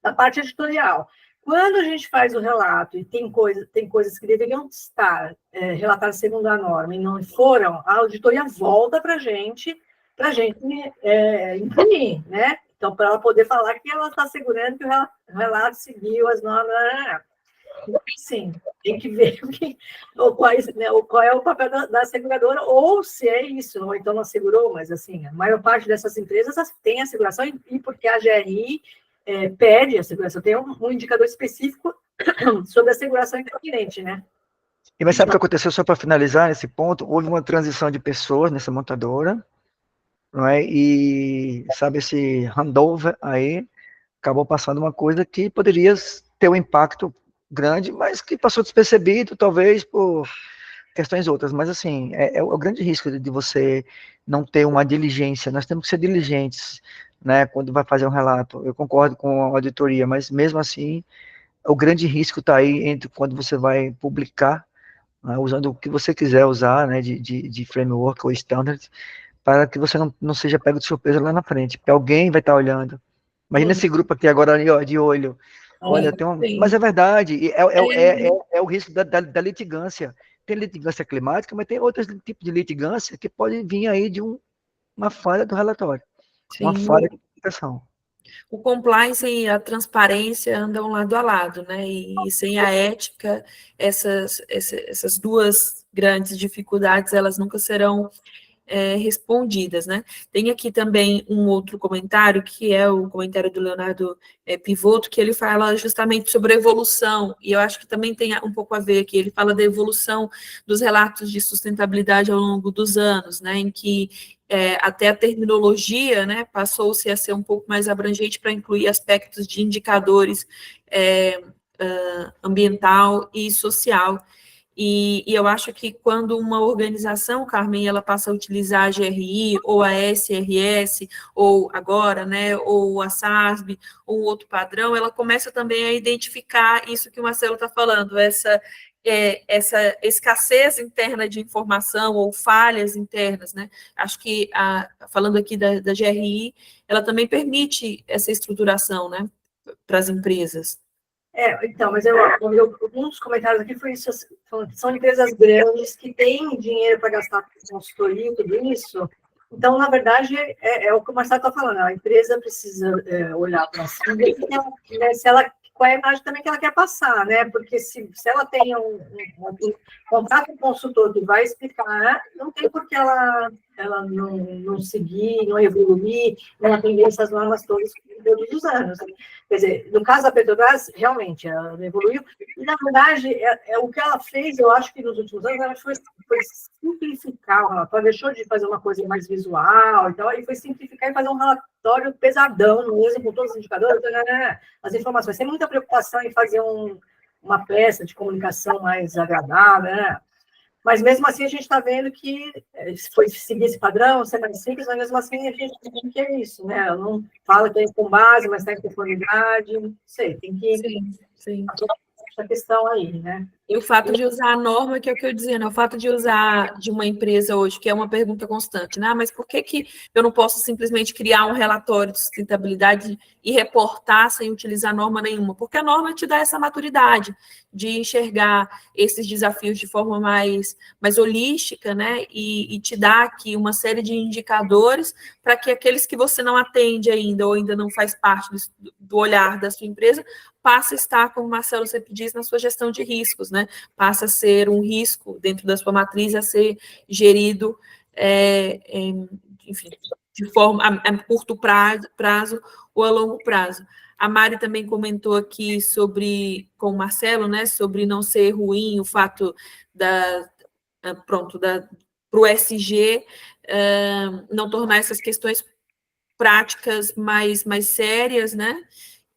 da parte editorial. Quando a gente faz o relato e tem coisas que deveriam estar relatadas segundo a norma e não foram, a auditoria volta para a gente imprimir, né? Então, para ela poder falar que ela está assegurando que o relato seguiu as normas. Sim, tem que ver qual é o papel da seguradora, ou se é isso, ou então não assegurou, mas assim, a maior parte dessas empresas tem asseguração, e porque a GRI pede a asseguração, tem um indicador específico sobre a asseguração incontinente, né? E mas sabe o que aconteceu, só para finalizar nesse ponto? Houve uma transição de pessoas nessa montadora, não é? E, sabe, esse handover aí acabou passando uma coisa que poderia ter um impacto grande, mas que passou despercebido, talvez, por questões outras, mas assim, é o grande risco de você não ter uma diligência. Nós temos que ser diligentes, né, quando vai fazer um relato. Eu concordo com a auditoria, mas mesmo assim, o grande risco está aí entre quando você vai publicar, né, usando o que você quiser usar, né, de framework ou standard, para que você não seja pego de surpresa lá na frente, porque alguém vai estar olhando. Imagina esse grupo aqui agora ali, ó, de olho. Olha, mas é verdade, é o risco da litigância. Tem litigância climática, mas tem outros tipos de litigância que podem vir aí de uma falha do relatório, uma falha de comunicação. O compliance e a transparência andam lado a lado, né? E sem a ética, essas duas grandes dificuldades, elas nunca serão respondidas, né? Tem aqui também um outro comentário, que é o comentário do Leonardo Pivotto, que ele fala justamente sobre a evolução, e eu acho que também tem um pouco a ver aqui, ele fala da evolução dos relatos de sustentabilidade ao longo dos anos, né, em que até a terminologia, né, passou-se a ser um pouco mais abrangente para incluir aspectos de indicadores ambiental e social. E eu acho que quando uma organização, Carmen, ela passa a utilizar a GRI, ou a SRS, ou agora, né, ou a SASB, ou outro padrão, ela começa também a identificar isso que o Marcelo está falando, essa escassez interna de informação, ou falhas internas, né? Acho que, falando aqui da GRI, ela também permite essa estruturação, né, para as empresas. Então, mas um dos comentários aqui foi isso, são empresas grandes que têm dinheiro para gastar com consultoria e tudo isso. Então, na verdade, é o que o Marcelo está falando, a empresa precisa olhar para si, né, qual é a imagem também que ela quer passar, né? Porque se ela tem contrato com um consultor que vai explicar, não tem por que ela não seguir, não evoluir, não atender essas normas todas os anos. Quer dizer, no caso da Petrobras, realmente, ela evoluiu, e, na verdade, o que ela fez, eu acho que nos últimos anos, ela foi simplificar o relatório, deixou de fazer uma coisa mais visual, e foi simplificar e fazer um relatório pesadão mesmo, com todos os indicadores, as informações. Tem muita preocupação em fazer uma peça de comunicação mais agradável, né? Mas, mesmo assim, a gente está vendo que foi seguir esse padrão, ser mais simples, mas, mesmo assim, a gente tem que é isso, né? Ela não fala que é com base, mas está em conformidade, não sei, tem que... Sim. Essa questão aí, né? E o fato de usar a norma, que é o que eu dizia, né? O fato de usar de uma empresa hoje, que é uma pergunta constante, né? Mas por que eu não posso simplesmente criar um relatório de sustentabilidade e reportar sem utilizar norma nenhuma? Porque a norma te dá essa maturidade de enxergar esses desafios de forma mais holística, né? E te dá aqui uma série de indicadores para que aqueles que você não atende ainda ou ainda não faz parte do olhar da sua empresa passa a estar, como o Marcelo sempre diz, na sua gestão de riscos, né? Passa a ser um risco dentro da sua matriz a ser gerido, enfim, de forma a curto prazo ou a longo prazo. A Mari também comentou aqui com o Marcelo, né, sobre não ser ruim o fato para o SG não tornar essas questões práticas mais sérias, né?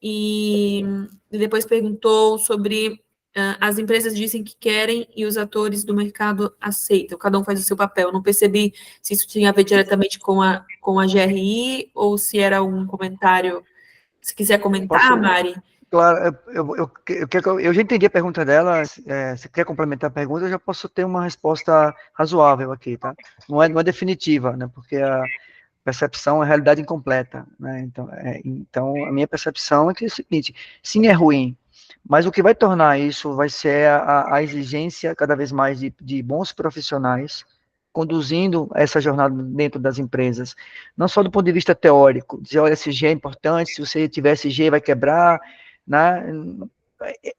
E depois perguntou sobre as empresas dizem que querem e os atores do mercado aceitam, cada um faz o seu papel. Eu não percebi se isso tinha a ver diretamente com a GRI ou se era um comentário. Se quiser comentar, Mari. Claro, eu já entendi a pergunta dela. Se quer complementar a pergunta, eu já posso ter uma resposta razoável aqui, tá? Não é definitiva, né? Porque a percepção é realidade incompleta, né? Então, a minha percepção é que é o seguinte: sim, é ruim, mas o que vai tornar isso vai ser a exigência cada vez mais de bons profissionais conduzindo essa jornada dentro das empresas, não só do ponto de vista teórico, dizer, olha, SG é importante, se você tiver SG vai quebrar, né?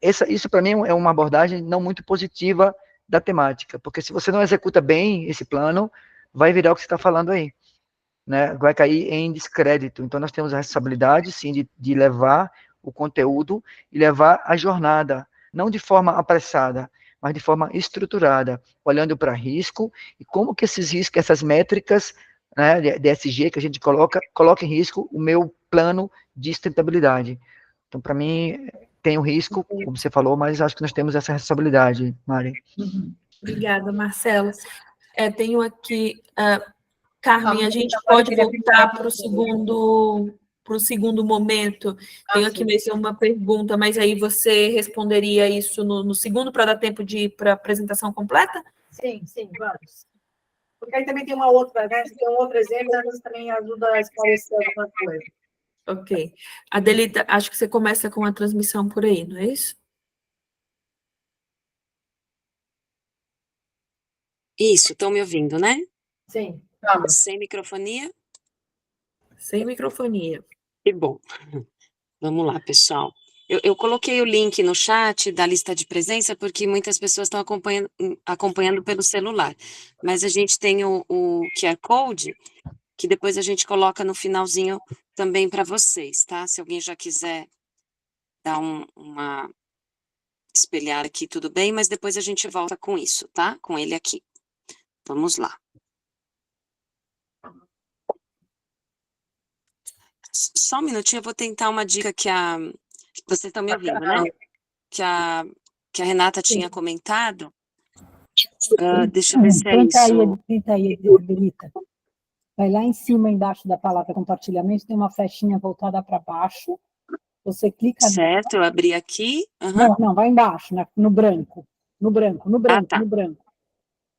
Isso para mim é uma abordagem não muito positiva da temática, porque se você não executa bem esse plano, vai virar o que você está falando aí, né? Vai cair em descrédito. Então nós temos a responsabilidade, sim, de levar o conteúdo e levar a jornada, não de forma apressada, mas de forma estruturada, olhando para risco e como que esses riscos, essas métricas, né, de SG que a gente coloca em risco o meu plano de sustentabilidade. Então, para mim, tem o risco, como você falou, mas acho que nós temos essa responsabilidade, Mari. Obrigada, Marcelo. Tenho aqui, Carmen, a gente pode voltar para o segundo momento. Tenho aqui mesmo uma pergunta, mas aí você responderia isso no segundo para dar tempo de ir para a apresentação completa? Sim, vamos. Porque aí também tem uma outra, né? Tem um outro exemplo, mas também ajuda a esclarecer alguma coisa. Ok. Adelita, acho que você começa com a transmissão por aí, não é isso? Isso, estão me ouvindo, né? Sim. Sem microfonia? Sem microfonia. Que bom. Vamos lá, pessoal. Eu coloquei o link no chat da lista de presença, porque muitas pessoas estão acompanhando pelo celular. Mas a gente tem o QR Code, que depois a gente coloca no finalzinho também para vocês, tá? Se alguém já quiser dar uma espelhar aqui, tudo bem, mas depois a gente volta com isso, tá? Com ele aqui. Vamos lá. Só um minutinho, eu vou tentar uma dica que vocês estão me ouvindo, né? Que a Renata tinha comentado. Deixa eu ver se é isso. Tenta aí, Adelita. Vai lá em cima, embaixo da palavra compartilhamento, tem uma flechinha voltada para baixo. Você clica... Certo, eu abri aqui. Uhum. Não, vai embaixo, no branco. No branco. Tá. No branco.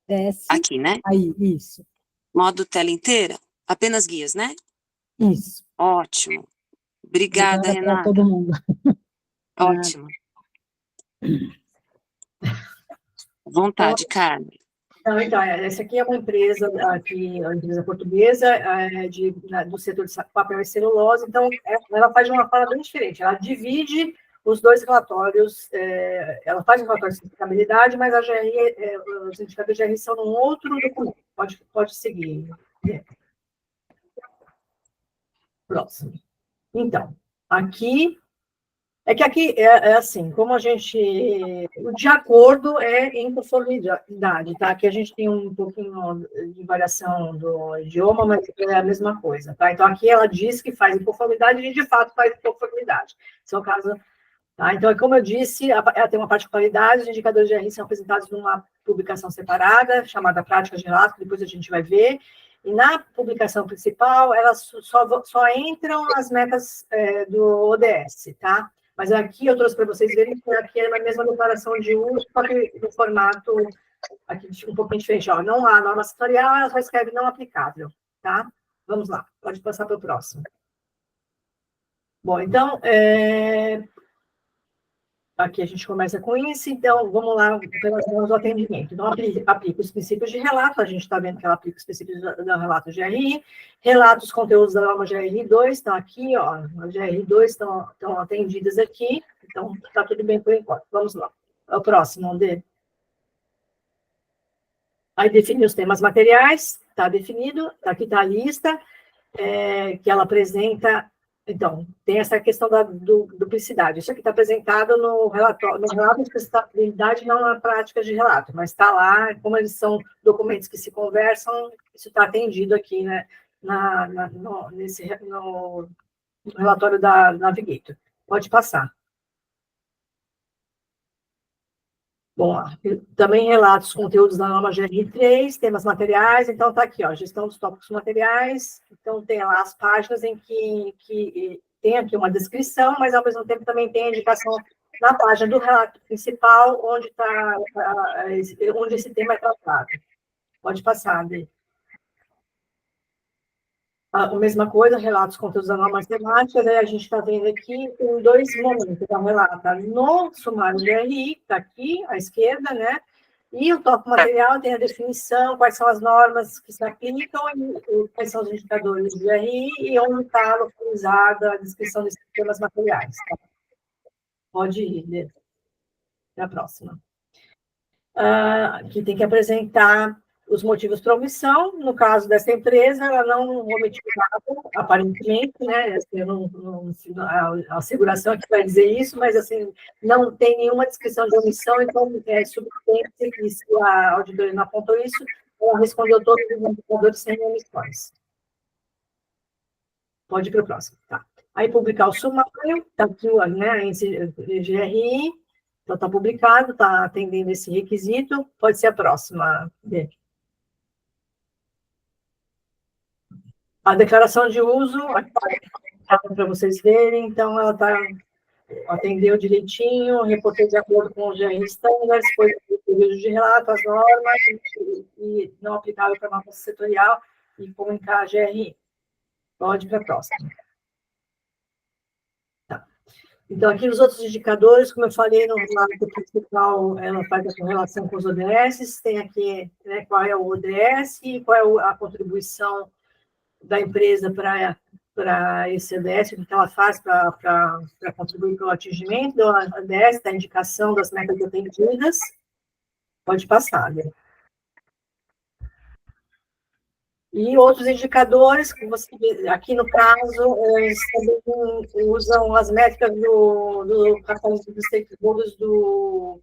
Desce. Aqui, né? Aí, isso. Modo tela inteira? Apenas guias, né? Isso. Ótimo. Obrigada, Renata. Para todo mundo. Ótimo. Vontade, Carmen. Então, essa aqui é uma empresa, uma empresa portuguesa do setor de papel e celulose. Então, ela faz de uma forma bem diferente. Ela divide os dois relatórios, ela faz um relatório de sustentabilidade, mas os indicadores de GRI são num outro documento. Pode seguir. Próximo. Então, aqui é assim, como a gente... O de acordo é em conformidade, tá? Aqui a gente tem um pouquinho de variação do idioma, mas é a mesma coisa, tá? Então, aqui ela diz que faz em conformidade e, de fato, faz em conformidade. Esse é o caso, tá? Então, como eu disse, ela tem uma particularidade, os indicadores de GRI são apresentados numa publicação separada, chamada Práticas de Relato, que depois a gente vai ver. E na publicação principal, elas só entram as metas do ODS, tá? Mas aqui eu trouxe para vocês verem que aqui é a mesma declaração de uso, só que no formato aqui um pouquinho diferente. Ó, não há norma setorial, ela só escreve não aplicável, tá? Vamos lá, pode passar para o próximo. Bom, então, aqui a gente começa com isso, então, vamos lá, pelas do atendimento. Então, aplica os princípios de relato, a gente está vendo que ela aplica os princípios do relato GRI, relata os conteúdos da norma GRI2, estão aqui, ó, a GRI2 estão atendidas aqui, então, está tudo bem por enquanto. Vamos lá. É o próximo, André. Aí, definir os temas materiais, está definido, aqui está a lista, que ela apresenta. Então, tem essa questão da duplicidade. Isso aqui está apresentado no relato de sustentabilidade, não na prática de relato, mas está lá, como eles são documentos que se conversam, isso está atendido aqui, né, no relatório da Navigator. Pode passar. Bom, também relata os conteúdos da norma GRI3, temas materiais, então está aqui, ó, gestão dos tópicos materiais, então tem lá as páginas em que tem aqui uma descrição, mas ao mesmo tempo também tem a indicação na página do relato principal, onde esse tema é tratado. Pode passar, André. A mesma coisa, relata os conteúdos da norma temática, né? A gente está vendo aqui em dois momentos. Então, relata no sumário do GRI, está aqui à esquerda, né? E o tópico material tem a definição, quais são as normas que se aplicam, e quais são os indicadores do GRI, e onde está localizada a descrição desses temas materiais. Tá? Pode ir, né? Até a próxima. Aqui tem que apresentar os motivos para omissão. No caso dessa empresa, ela não omitiu nada, aparentemente, né? Assim, a asseguração aqui vai dizer isso, mas assim, não tem nenhuma descrição de omissão, então subtende que se a auditoria não apontou isso, ela respondeu todos os indicadores sem omissões. Pode ir para o próximo, tá? Aí publicar o sumário, está aqui, né? Esse GRI. Então, está publicado, está atendendo esse requisito, pode ser a próxima. A declaração de uso, para vocês verem, então, ela atendeu direitinho, reportei de acordo com o GR Standards, foi o período de relato, as normas, e não aplicável para a nota setorial, e comunicar a GRI. Pode ir para a próxima. Tá. Então, aqui os outros indicadores, como eu falei, no relato principal, ela faz a correlação com os ODS, tem aqui, né, qual é o ODS e qual é a contribuição da empresa para esse ODS, o que ela faz para contribuir para o atingimento do ODS, da indicação das metas atendidas. Pode passar, né? E outros indicadores, que você, aqui no caso, eles também usam as métricas do capitalismo dos stakeholders do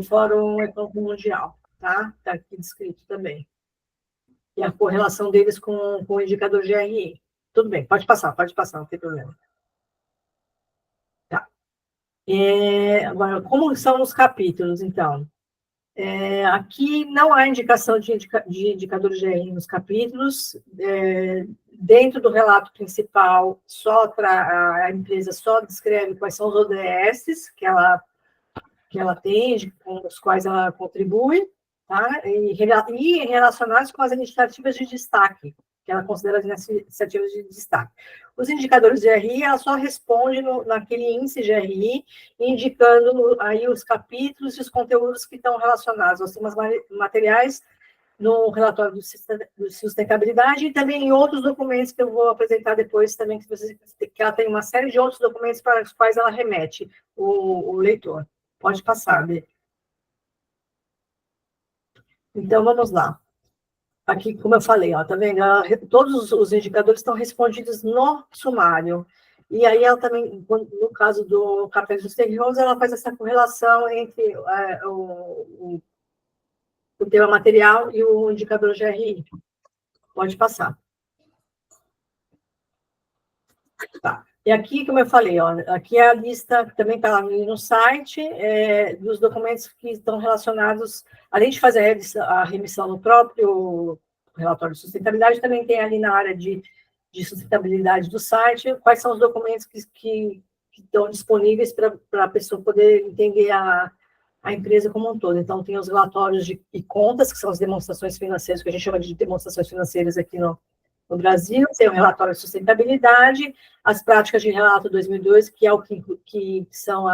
Fórum Econômico Mundial, tá? Está aqui descrito também. E a correlação deles com o indicador GRI. Tudo bem, pode passar, não tem problema. Tá. Agora, como são os capítulos, então? Aqui não há indicação de indicadores GRI nos capítulos. Dentro do relato principal, a empresa só descreve quais são os ODS que ela atende, com os quais ela contribui, tá? E relacionados com as iniciativas de destaque, que ela considera as iniciativas de destaque. Os indicadores de GRI, ela só responde naquele índice GRI, indicando aí os capítulos e os conteúdos que estão relacionados aos temas materiais no relatório de sustentabilidade e também em outros documentos que eu vou apresentar depois também, que ela tem uma série de outros documentos para os quais ela remete o leitor. Pode passar, Bê. Então, vamos lá. Aqui, como eu falei, ó, tá vendo? Todos os indicadores estão respondidos no sumário. E aí, ela também, no caso do capítulo dos stakeholders, ela faz essa correlação entre o tema material e o indicador GRI. Pode passar. Tá. E aqui, como eu falei, ó, aqui é a lista, que também está lá no site, dos documentos que estão relacionados, além de fazer a remissão no próprio relatório de sustentabilidade, também tem ali na área de sustentabilidade do site, quais são os documentos que estão disponíveis para a pessoa poder entender a empresa como um todo. Então, tem os relatórios e contas, que são as demonstrações financeiras, que a gente chama de demonstrações financeiras aqui no Brasil, tem o relatório de sustentabilidade, as práticas de relato 2002, que é o que são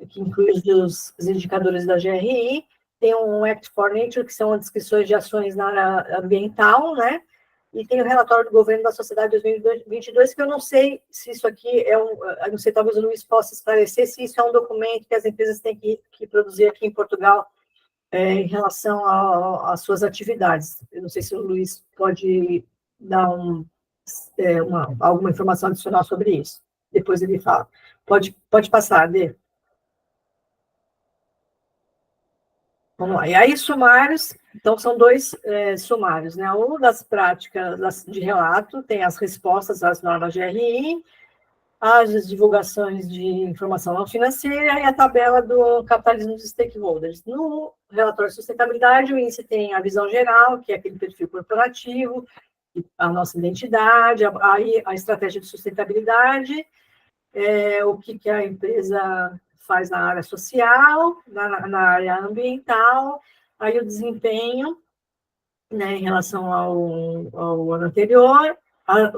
que inclui os indicadores da GRI, tem um Act for Nature, que são as descrições de ações na área ambiental, né? E tem o relatório do governo da sociedade 2022, que eu não sei se isso aqui eu não sei, talvez o Luiz possa esclarecer se isso é um documento que as empresas têm que produzir aqui em Portugal em relação às suas atividades. Eu não sei se o Luiz pode dar alguma informação adicional sobre isso. Depois ele fala. Pode passar, Dê. Vamos lá. E aí, sumários, então, são dois sumários, né? Um das práticas de relato, tem as respostas às normas GRI, as divulgações de informação não financeira e a tabela do capitalismo dos stakeholders. No relatório de sustentabilidade, o índice tem a visão geral, que é aquele perfil corporativo, a nossa identidade, a estratégia de sustentabilidade, o que a empresa faz na área social, na área ambiental, aí o desempenho, né, em relação ao ano anterior,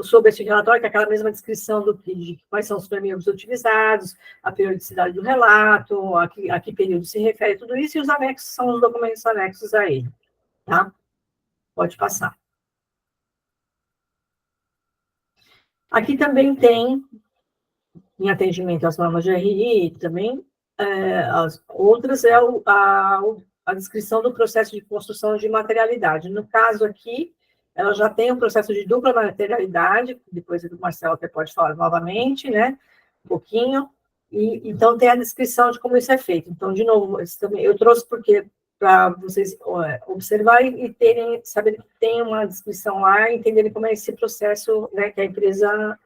sobre esse relatório, que é aquela mesma descrição de quais são os prêmios utilizados, a periodicidade do relato, a que período se refere tudo isso, e os anexos são os documentos anexos a ele, tá? Pode passar. Aqui também tem, em atendimento às normas de RI, também, as outras a descrição do processo de construção de materialidade. No caso aqui, ela já tem um processo de dupla materialidade, depois o Marcelo até pode falar novamente, né, um pouquinho, e então tem a descrição de como isso é feito. Então, de novo, eu trouxe para vocês observarem e saberem que tem uma descrição lá, entenderem como é esse processo, né, que a empresa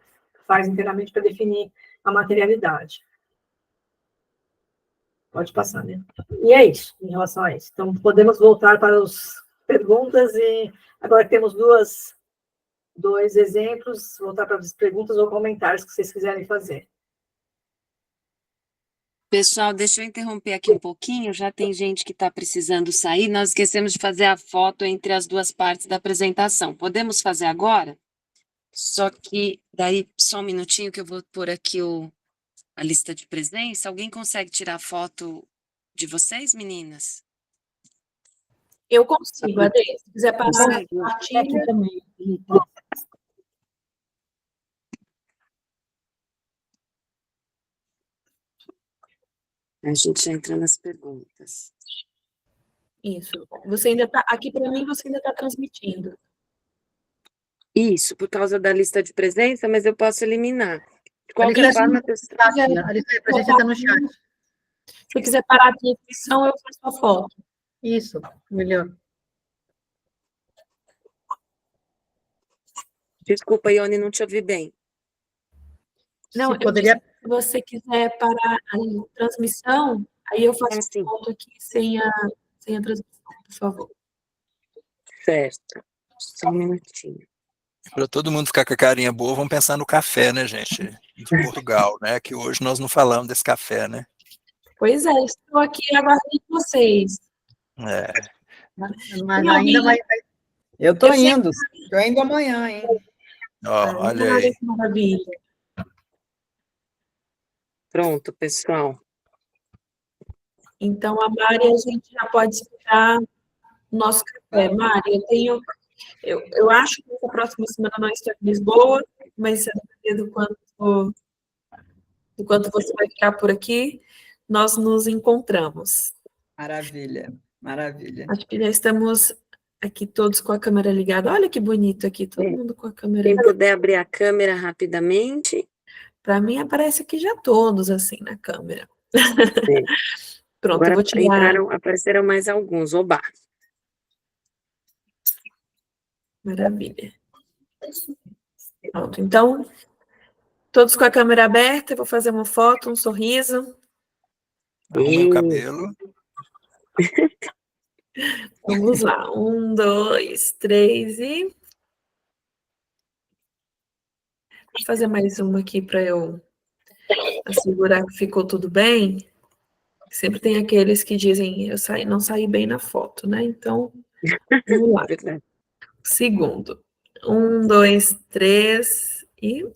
faz internamente para definir a materialidade. Pode passar, né? E é isso, em relação a isso. Então, podemos voltar para as perguntas e agora temos dois exemplos, voltar para as perguntas ou comentários que vocês quiserem fazer. Pessoal, deixa eu interromper aqui um pouquinho, já tem gente que está precisando sair, nós esquecemos de fazer a foto entre as duas partes da apresentação. Podemos fazer agora? Só que, daí, só um minutinho que eu vou pôr aqui a lista de presença. Alguém consegue tirar a foto de vocês, meninas? Eu consigo, Adê. Se quiser parar Consegue? Aqui também. A gente já entra nas perguntas. Isso. Você ainda está aqui para mim, você ainda está transmitindo. Isso, por causa da lista de presença, mas eu posso eliminar. De qualquer forma, A lista de presença está no chat. Se quiser parar a transmissão, eu faço a foto. Isso, melhor. Desculpa, Ione, não te ouvi bem. Não, Se poderia... se você quiser parar a transmissão, aí eu faço a foto aqui sem a transmissão, por favor. Certo. Só um minutinho. Para todo mundo ficar com a carinha boa, vamos pensar no café, né, gente? De Portugal, né? Que hoje nós não falamos desse café, né? Pois é, estou aqui aguardando vocês. É. Mas ainda vai... Eu estou indo. Estou indo amanhã, hein? Ó, olha aí. Que maravilha. Pronto, pessoal. Então, a Mari, a gente já pode esperar o nosso café. Mari, eu acho que essa próxima semana nós estamos em Lisboa, mas a depender do quanto você vai ficar por aqui, nós nos encontramos. Maravilha, maravilha. Acho que já estamos aqui todos com a câmera ligada. Olha que bonito aqui, todo mundo com a câmera Quem ligada. puder abrir a câmera rapidamente. Para mim, aparece aqui já todos, assim, na câmera. Pronto, Agora eu vou tirar... apareceram mais alguns. Oba! Maravilha. Pronto, então, todos com a câmera aberta, eu vou fazer uma foto, um sorriso. Arrumei o cabelo. Vamos lá, 1, 2, 3 e... Vou fazer mais uma aqui para eu assegurar que ficou tudo bem. Sempre tem aqueles que dizem, não saí bem na foto, né? Então, vamos lá. Segundo. 1, 2, 3 e...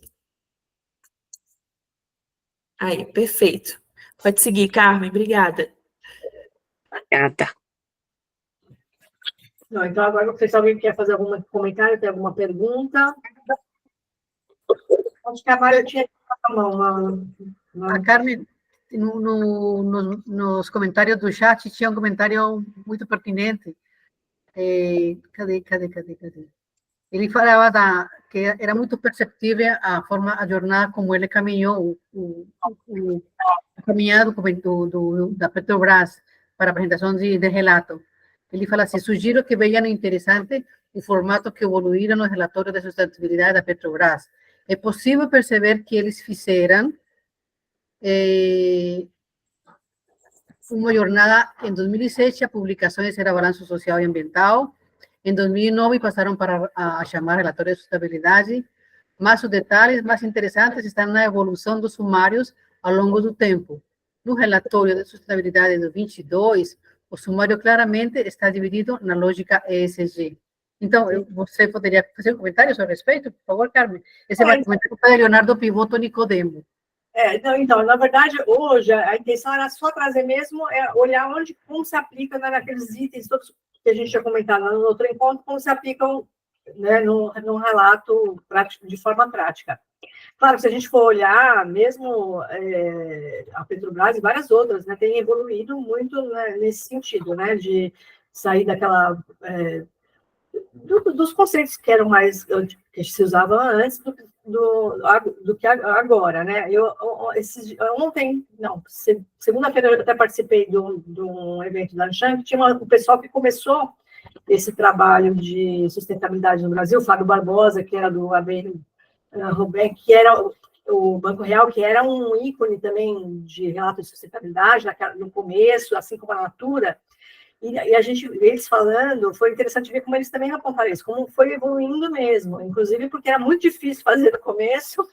Aí, perfeito. Pode seguir, Carmen, obrigada. Obrigada. Não, então, agora, não sei se alguém quer fazer algum comentário, tem alguma pergunta. Acho que a Mari tinha a mão. A Carmen, nos comentários do chat, tinha um comentário muito pertinente. Cadê? Ele falava que era muito perceptível a jornada como ele caminhou, a caminhada da Petrobras para a apresentação de relato. Ele fala assim, sugiro que vejam interessante o formato que evoluíram nos relatórios de sustentabilidade da Petrobras. É possível perceber que eles fizeram uma jornada em 2007, a publicação era balanço social e ambiental. Em 2009 passaram a chamar relatório de sustentabilidade, mas os detalhes mais interessantes estão na evolução dos sumários ao longo do tempo. No relatório de sustentabilidade do 22, o sumário claramente está dividido na lógica ESG. Então, você poderia fazer um comentário a respeito, por favor, Carmen? Esse é o comentário de Leonardo Pivotto Nicodemo. Então, na verdade, hoje, a intenção era só trazer mesmo, olhar como se aplica naqueles itens todos que a gente tinha comentado no outro encontro, como se aplicam, né, no relato de forma prática. Claro, se a gente for olhar, mesmo a Petrobras e várias outras, né, tem evoluído muito, né, nesse sentido, né, de sair daquela... dos conceitos que eram mais... que se usavam antes do que agora, né? Segunda-feira eu até participei de um evento da Anshan, que tinha um pessoal que começou esse trabalho de sustentabilidade no Brasil, Fábio Barbosa, que era do ABN Rubem, que era o Banco Real, que era um ícone também de relato de sustentabilidade no começo, assim como a Natura, e a gente, eles falando, foi interessante ver como eles também apontaram isso, como foi evoluindo mesmo, inclusive porque era muito difícil fazer no começo,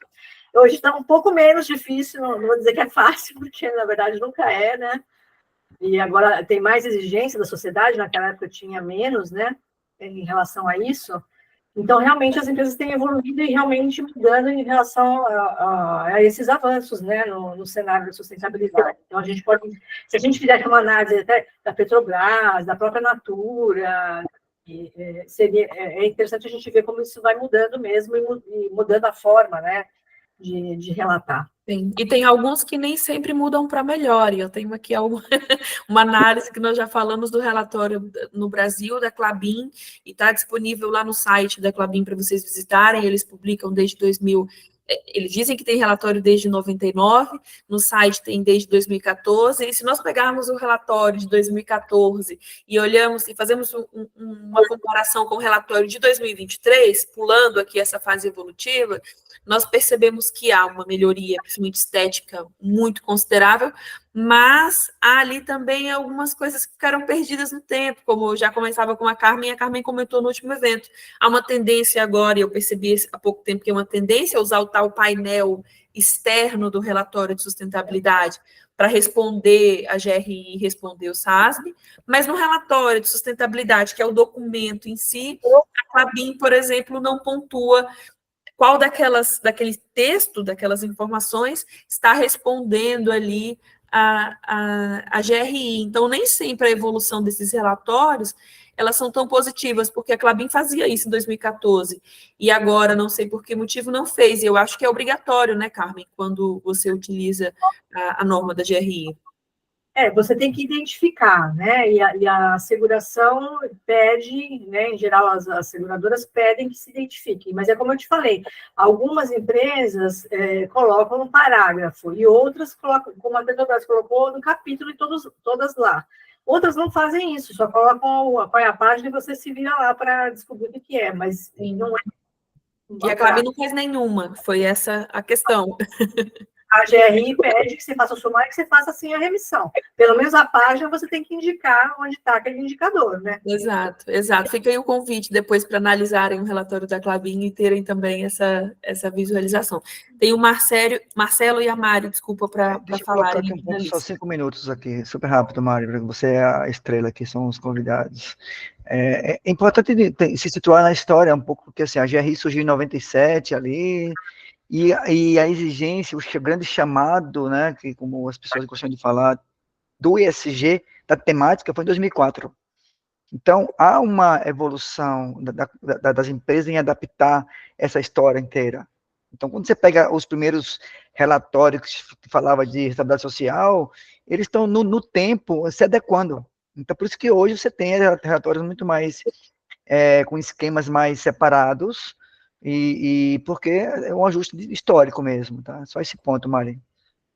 hoje está um pouco menos difícil, não vou dizer que é fácil, porque na verdade nunca é, né? E agora tem mais exigência da sociedade, naquela época tinha menos, né, em relação a isso. Então, realmente, as empresas têm evoluído e realmente mudando em relação a esses avanços, né, no cenário da sustentabilidade. Então, a gente pode, se a gente fizer uma análise até da Petrobras, da própria Natura, é interessante a gente ver como isso vai mudando mesmo e mudando a forma, né, de relatar. Sim. E tem alguns que nem sempre mudam para melhor. E eu tenho aqui uma análise que nós já falamos do relatório no Brasil, da Klabin, e está disponível lá no site da Klabin para vocês visitarem. Eles publicam desde 2000. Eles dizem que tem relatório desde 99, no site tem desde 2014, e se nós pegarmos o relatório de 2014 e olhamos e fazemos uma comparação com o relatório de 2023, pulando aqui essa fase evolutiva, nós percebemos que há uma melhoria, principalmente estética, muito considerável, mas há ali também algumas coisas que ficaram perdidas no tempo, como eu já começava com a Carmen comentou no último evento. Há uma tendência agora, e eu percebi há pouco tempo que é uma tendência a usar o tal painel externo do relatório de sustentabilidade para responder a GRI e responder o SASB, mas no relatório de sustentabilidade, que é o documento em si, a Klabin, por exemplo, não pontua qual daquele texto, daquelas informações, está respondendo ali a GRI. Então, nem sempre a evolução desses relatórios, elas são tão positivas, porque a Klabin fazia isso em 2014, e agora, não sei por que motivo, não fez. E eu acho que é obrigatório, né, Carmen, quando você utiliza a norma da GRI. Você tem que identificar, né? E a seguração pede, né? Em geral, as seguradoras pedem que se identifiquem, mas é como eu te falei, algumas empresas colocam no parágrafo e outras colocam, como a Petrobras colocou, no capítulo e todas lá. Outras não fazem isso, só colocam qual é a página e você se vira lá para descobrir o que é, mas não é. E a Klabin não faz nenhuma, foi essa a questão. A GRI pede que você faça o sumário, que você faça assim a remissão. Pelo menos a página você tem que indicar onde está aquele indicador, né? Exato. Fica aí o convite depois para analisarem o relatório da Klabin e terem também essa visualização. Tem o Marcelo e a Mari, desculpa, para falarem. Deixa eu colocar aqui só 5 minutos aqui, super rápido, Mari, porque você é a estrela aqui, são os convidados. É importante se situar na história um pouco, porque assim, a GRI surgiu em 97 ali, e a exigência, o grande chamado, né, que como as pessoas gostam de falar, do ESG, da temática, foi em 2004. Então, há uma evolução das empresas em adaptar essa história inteira. Então, quando você pega os primeiros relatórios que falavam de responsabilidade social, eles estão no tempo se adequando. Então, por isso que hoje você tem relatórios muito mais, com esquemas mais separados, e porque é um ajuste histórico mesmo, tá? Só esse ponto, Mari,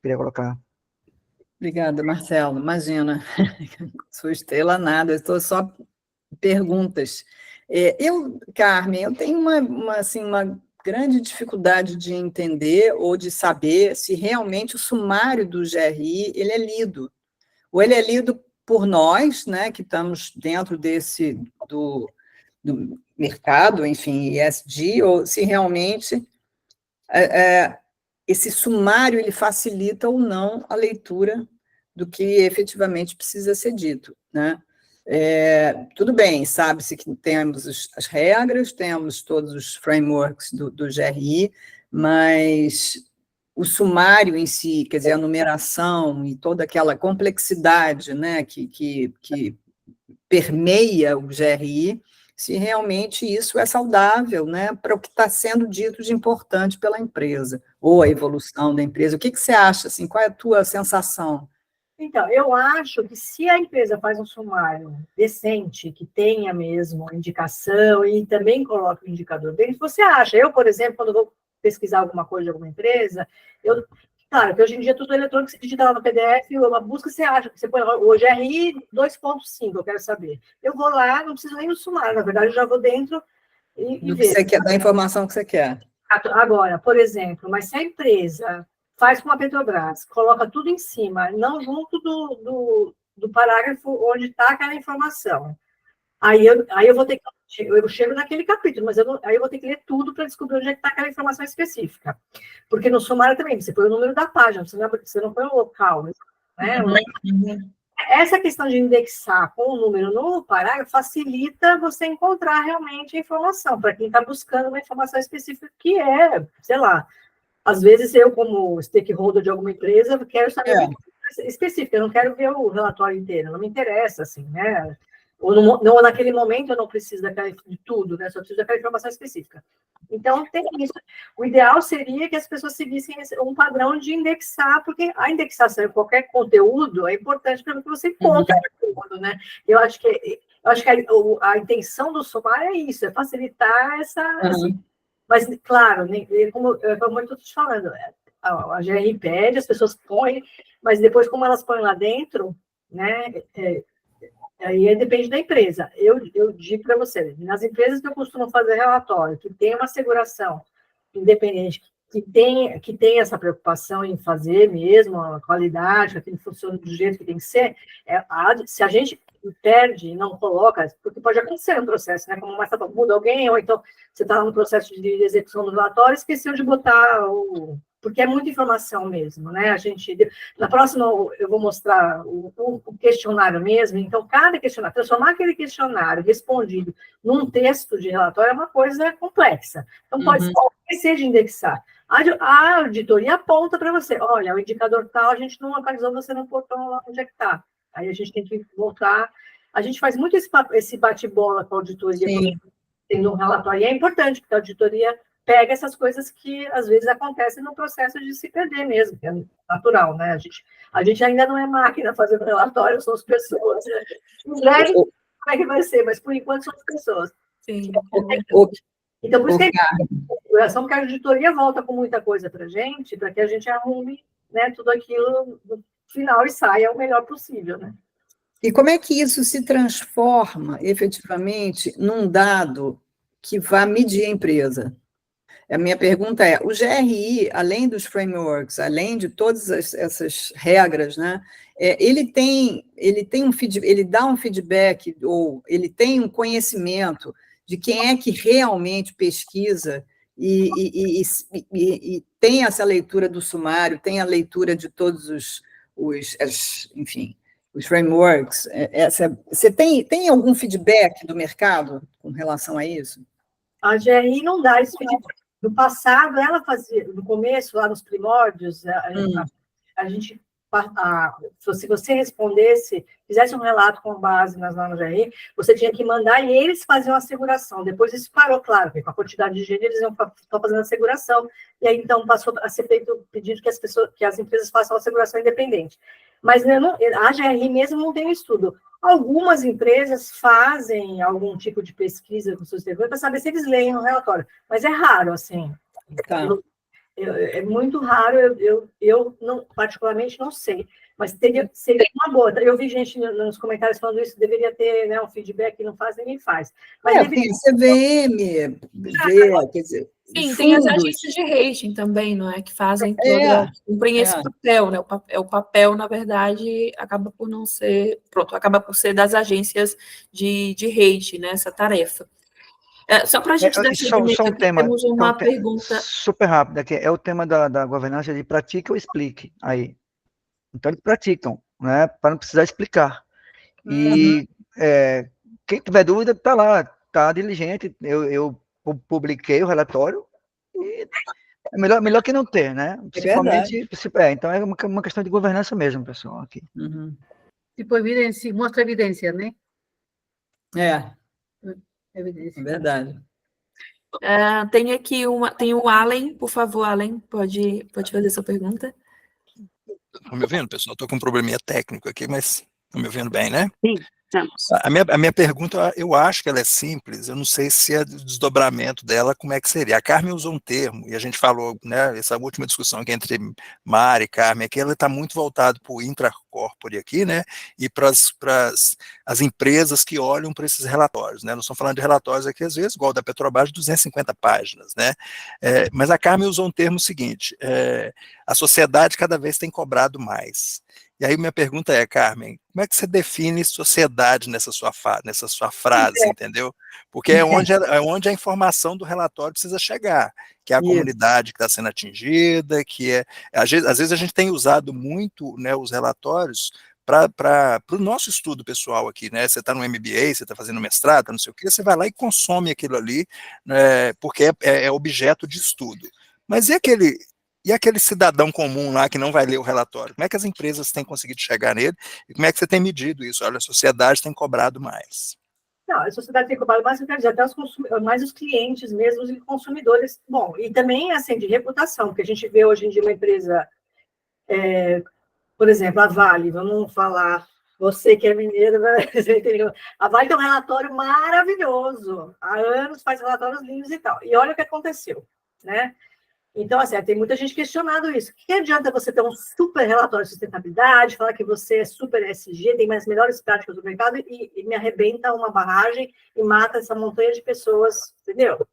queria colocar. Obrigada, Marcelo. Imagina, sou estrela nada, estou só perguntas. Carmen, eu tenho uma grande dificuldade de entender ou de saber se realmente o sumário do GRI ele é lido. Ou ele é lido por nós, né, que estamos dentro do mercado, enfim, ESG, ou se realmente esse sumário ele facilita ou não a leitura do que efetivamente precisa ser dito, né? Tudo bem, sabe-se que temos as regras, temos todos os frameworks do GRI, mas o sumário em si, quer dizer, a numeração e toda aquela complexidade, né, que permeia o GRI, se realmente isso é saudável, né, para o que está sendo dito de importante pela empresa, ou a evolução da empresa. O que você acha, assim, qual é a tua sensação? Então, eu acho que se a empresa faz um sumário decente, que tenha mesmo indicação e também coloca o indicador dele, você acha? Eu, por exemplo, quando vou pesquisar alguma coisa de alguma empresa, claro, que hoje em dia tudo eletrônico, você digita lá no PDF, uma busca, você acha, você põe o GRI 2.5, eu quero saber. Eu vou lá, não preciso nem do sumário, na verdade, eu já vou dentro e vejo. Da informação que você quer. Agora, por exemplo, mas se a empresa faz com a Petrobras, coloca tudo em cima, não junto do parágrafo onde está aquela informação, aí eu vou ter que... Eu chego naquele capítulo, mas aí eu vou ter que ler tudo para descobrir onde é que está aquela informação específica. Porque no sumário também, você põe o número da página, você não põe o local, né? Essa questão de indexar com o número no parágrafo facilita você encontrar realmente a informação, para quem está buscando uma informação específica, que é, sei lá, às vezes eu, como stakeholder de alguma empresa, quero saber específica, eu não quero ver o relatório inteiro, não me interessa, assim, né? Ou naquele momento eu não preciso de tudo, né? Só preciso daquela informação específica. Então, tem isso. O ideal seria que as pessoas seguissem um padrão de indexar, porque a indexação de qualquer conteúdo é importante para que você encontre o conteúdo, né? Eu acho que a intenção do sumário é isso, é facilitar essa... Mas, claro, como eu estou te falando, a GRI pede, as pessoas põem, mas depois, como elas põem lá dentro, né? Aí depende da empresa. Eu digo para você, nas empresas que eu costumo fazer relatório, que tem uma asseguração independente, que tem essa preocupação em fazer mesmo a qualidade, que aquilo funcione do jeito que tem que ser, se a gente perde e não coloca, porque pode acontecer no processo, né? Como mais muda alguém, ou então você está no processo de execução do relatório, esqueceu de botar porque é muita informação mesmo, né? Na próxima eu vou mostrar o questionário mesmo, então cada questionário, transformar aquele questionário respondido num texto de relatório é uma coisa complexa. Então pode esquecer de indexar. A auditoria aponta para você, olha, o indicador tal, a gente não localizou, você não botou lá onde é que está. Aí a gente tem que voltar. A gente faz muito esse bate-bola com a auditoria, tendo um relatório, e é importante, porque a auditoria pega essas coisas que, às vezes, acontecem no processo de se perder mesmo, que é natural, né? A gente ainda não é máquina fazendo relatório, somos pessoas. Em breve, como é que vai ser? Mas, por enquanto, somos pessoas. Sim. Então, por isso que a auditoria volta com muita coisa para que a gente arrume, né, tudo aquilo no final e saia o melhor possível, né? E como é que isso se transforma, efetivamente, num dado que vá medir a empresa? A minha pergunta é, o GRI, além dos frameworks, além de todas essas regras, né, ele dá um feedback, ou ele tem um conhecimento de quem é que realmente pesquisa e tem essa leitura do sumário, tem a leitura de todos enfim, os frameworks. Você tem algum feedback do mercado com relação a isso? A GRI não dá esse feedback. No passado, ela fazia, no começo, lá nos primórdios, a gente, se você respondesse, fizesse um relato com base nas normas da GRI, você tinha que mandar e eles faziam a asseguração. Depois isso parou, claro, porque com a quantidade de gente eles estão fazendo a asseguração, e aí então passou a ser feito o pedido que as empresas façam a asseguração independente. Mas a GRI mesmo não tem um estudo. Algumas empresas fazem algum tipo de pesquisa com seus servidores para saber se eles leem o relatório, mas é raro, assim. Tá. É muito raro, eu não, particularmente não sei, mas seria uma boa. Eu vi gente nos comentários falando isso, deveria ter, né, um feedback que não faz, ninguém faz. Mas tem CVM, quer dizer... Sim, tem as agências de rating também, não é? Que fazem cumprem esse papel, né? O papel, na verdade, acaba por não ser... acaba por ser das agências de rating, né? Essa tarefa. Só para a gente dar seguimento aqui, temos uma pergunta... Super rápida, que é o tema da governança de pratique ou explique aí. Então, eles praticam, né? Para não precisar explicar. E quem tiver dúvida, está lá, está diligente. Eu publiquei o relatório e é melhor que não ter, né? Principalmente, então é uma questão de governança mesmo, pessoal, aqui. Tipo, evidência, mostra evidência, né? Evidência. É verdade. Tem aqui tem o Allen, por favor, Allen, pode fazer sua pergunta. Estão me ouvindo, pessoal? Estou com um probleminha técnico aqui, mas estão me ouvindo bem, né? Sim. A minha pergunta, eu acho que ela é simples, eu não sei se é do desdobramento dela, como é que seria. A Carmen usou um termo, e a gente falou, né, essa última discussão aqui entre Mari e Carmen, aqui, ela está muito voltada para o intracorpore aqui, né, e para as empresas que olham para esses relatórios, né, nós estamos falando de relatórios aqui, às vezes, igual da Petrobras, de 250 páginas, né, mas a Carmen usou um termo seguinte, a sociedade cada vez tem cobrado mais. E aí minha pergunta é, Carmen, como é que você define sociedade nessa sua frase, entendeu? Porque é onde a informação do relatório precisa chegar, que é a comunidade que está sendo atingida, que às vezes a gente tem usado muito, né, os relatórios para o nosso estudo pessoal aqui, né? Você está no MBA, você está fazendo mestrado, não sei o quê, você vai lá e consome aquilo ali, né, porque é objeto de estudo. Mas e aquele cidadão comum lá que não vai ler o relatório? Como é que as empresas têm conseguido chegar nele? E como é que você tem medido isso? Olha, a sociedade tem cobrado mais. Não, a sociedade tem cobrado mais, eu quero dizer, até mais os clientes mesmo, os consumidores. Bom, e também, assim, de reputação, porque a gente vê hoje em dia uma empresa, por exemplo, a Vale, vamos falar, você que é mineiro, a Vale tem um relatório maravilhoso, há anos faz relatórios lindos e tal. E olha o que aconteceu, né? Então, assim, tem muita gente questionando isso. O que adianta você ter um super relatório de sustentabilidade, falar que você é super ESG, tem as melhores práticas do mercado e me arrebenta uma barragem e mata essa montanha de pessoas, entendeu?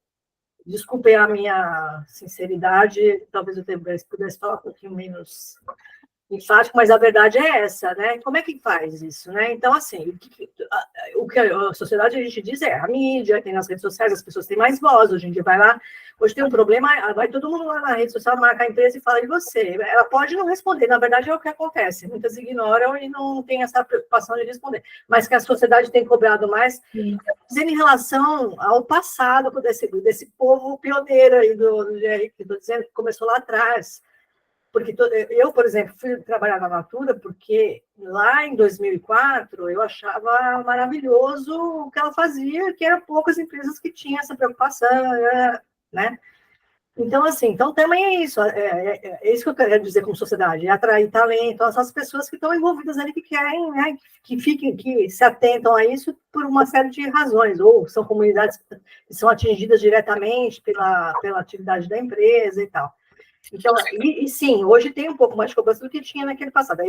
Desculpem a minha sinceridade, talvez eu pudesse falar um pouquinho menos enfático, mas a verdade é essa, né? Como é que faz isso, né? Então, assim, o que a sociedade, a gente diz, a mídia, tem nas redes sociais, as pessoas têm mais voz, hoje em dia vai lá, hoje tem um problema, vai todo mundo lá na rede social, marca a empresa e fala de você. Ela pode não responder, na verdade é o que acontece, muitas ignoram e não tem essa preocupação de responder, mas que a sociedade tem cobrado mais, dizendo em relação ao passado desse povo pioneiro aí do GR, que estou dizendo que começou lá atrás. Porque eu, por exemplo, fui trabalhar na Natura porque lá em 2004 eu achava maravilhoso o que ela fazia, que eram poucas empresas que tinham essa preocupação, né? Então, assim, também é isso, é isso que eu quero dizer como sociedade, é atrair talento, essas pessoas que estão envolvidas ali, que querem, né, que se atentam a isso por uma série de razões, ou são comunidades que são atingidas diretamente pela atividade da empresa e tal. Então, e sim, hoje tem um pouco mais de cobrança do que tinha naquele passado.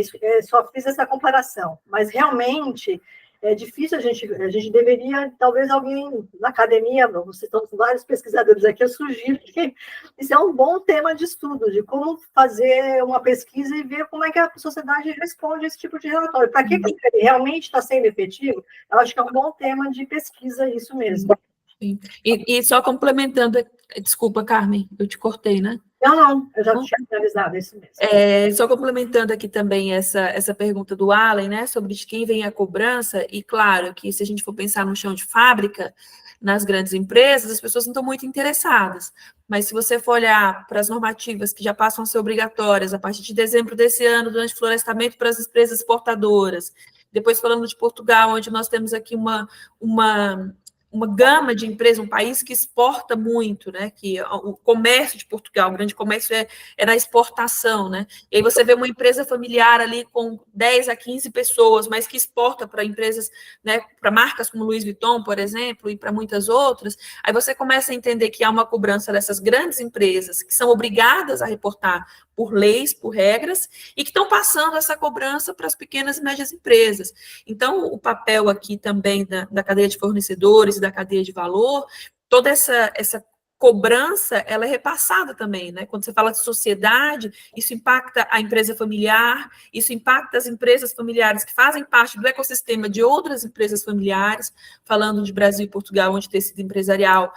Só fiz essa comparação. Mas realmente é difícil, a gente deveria, talvez alguém na academia, vocês estão vários pesquisadores aqui, eu sugiro que isso é um bom tema de estudo, de como fazer uma pesquisa e ver como é que a sociedade responde a esse tipo de relatório. Para que ele realmente está sendo efetivo, eu acho que é um bom tema de pesquisa isso mesmo. E só complementando, desculpa, Carmen, eu te cortei, né? Não, eu já tinha finalizado isso mesmo. Só complementando aqui também essa pergunta do Allen, né, sobre de quem vem a cobrança, e claro que se a gente for pensar no chão de fábrica, nas grandes empresas, as pessoas não estão muito interessadas, mas se você for olhar para as normativas que já passam a ser obrigatórias a partir de dezembro desse ano, do antiflorestamento para as empresas exportadoras, depois falando de Portugal, onde nós temos aqui uma gama de empresas, um país que exporta muito, né, que o comércio de Portugal, o grande comércio é na exportação, né, e aí você vê uma empresa familiar ali com 10 a 15 pessoas, mas que exporta para empresas, né, para marcas como Louis Vuitton, por exemplo, e para muitas outras, aí você começa a entender que há uma cobrança dessas grandes empresas que são obrigadas a reportar por leis, por regras, e que estão passando essa cobrança para as pequenas e médias empresas. Então, o papel aqui também da cadeia de fornecedores e da cadeia de valor, toda essa cobrança, ela é repassada também, né? Quando você fala de sociedade, isso impacta a empresa familiar, isso impacta as empresas familiares que fazem parte do ecossistema de outras empresas familiares, falando de Brasil e Portugal, onde tecido empresarial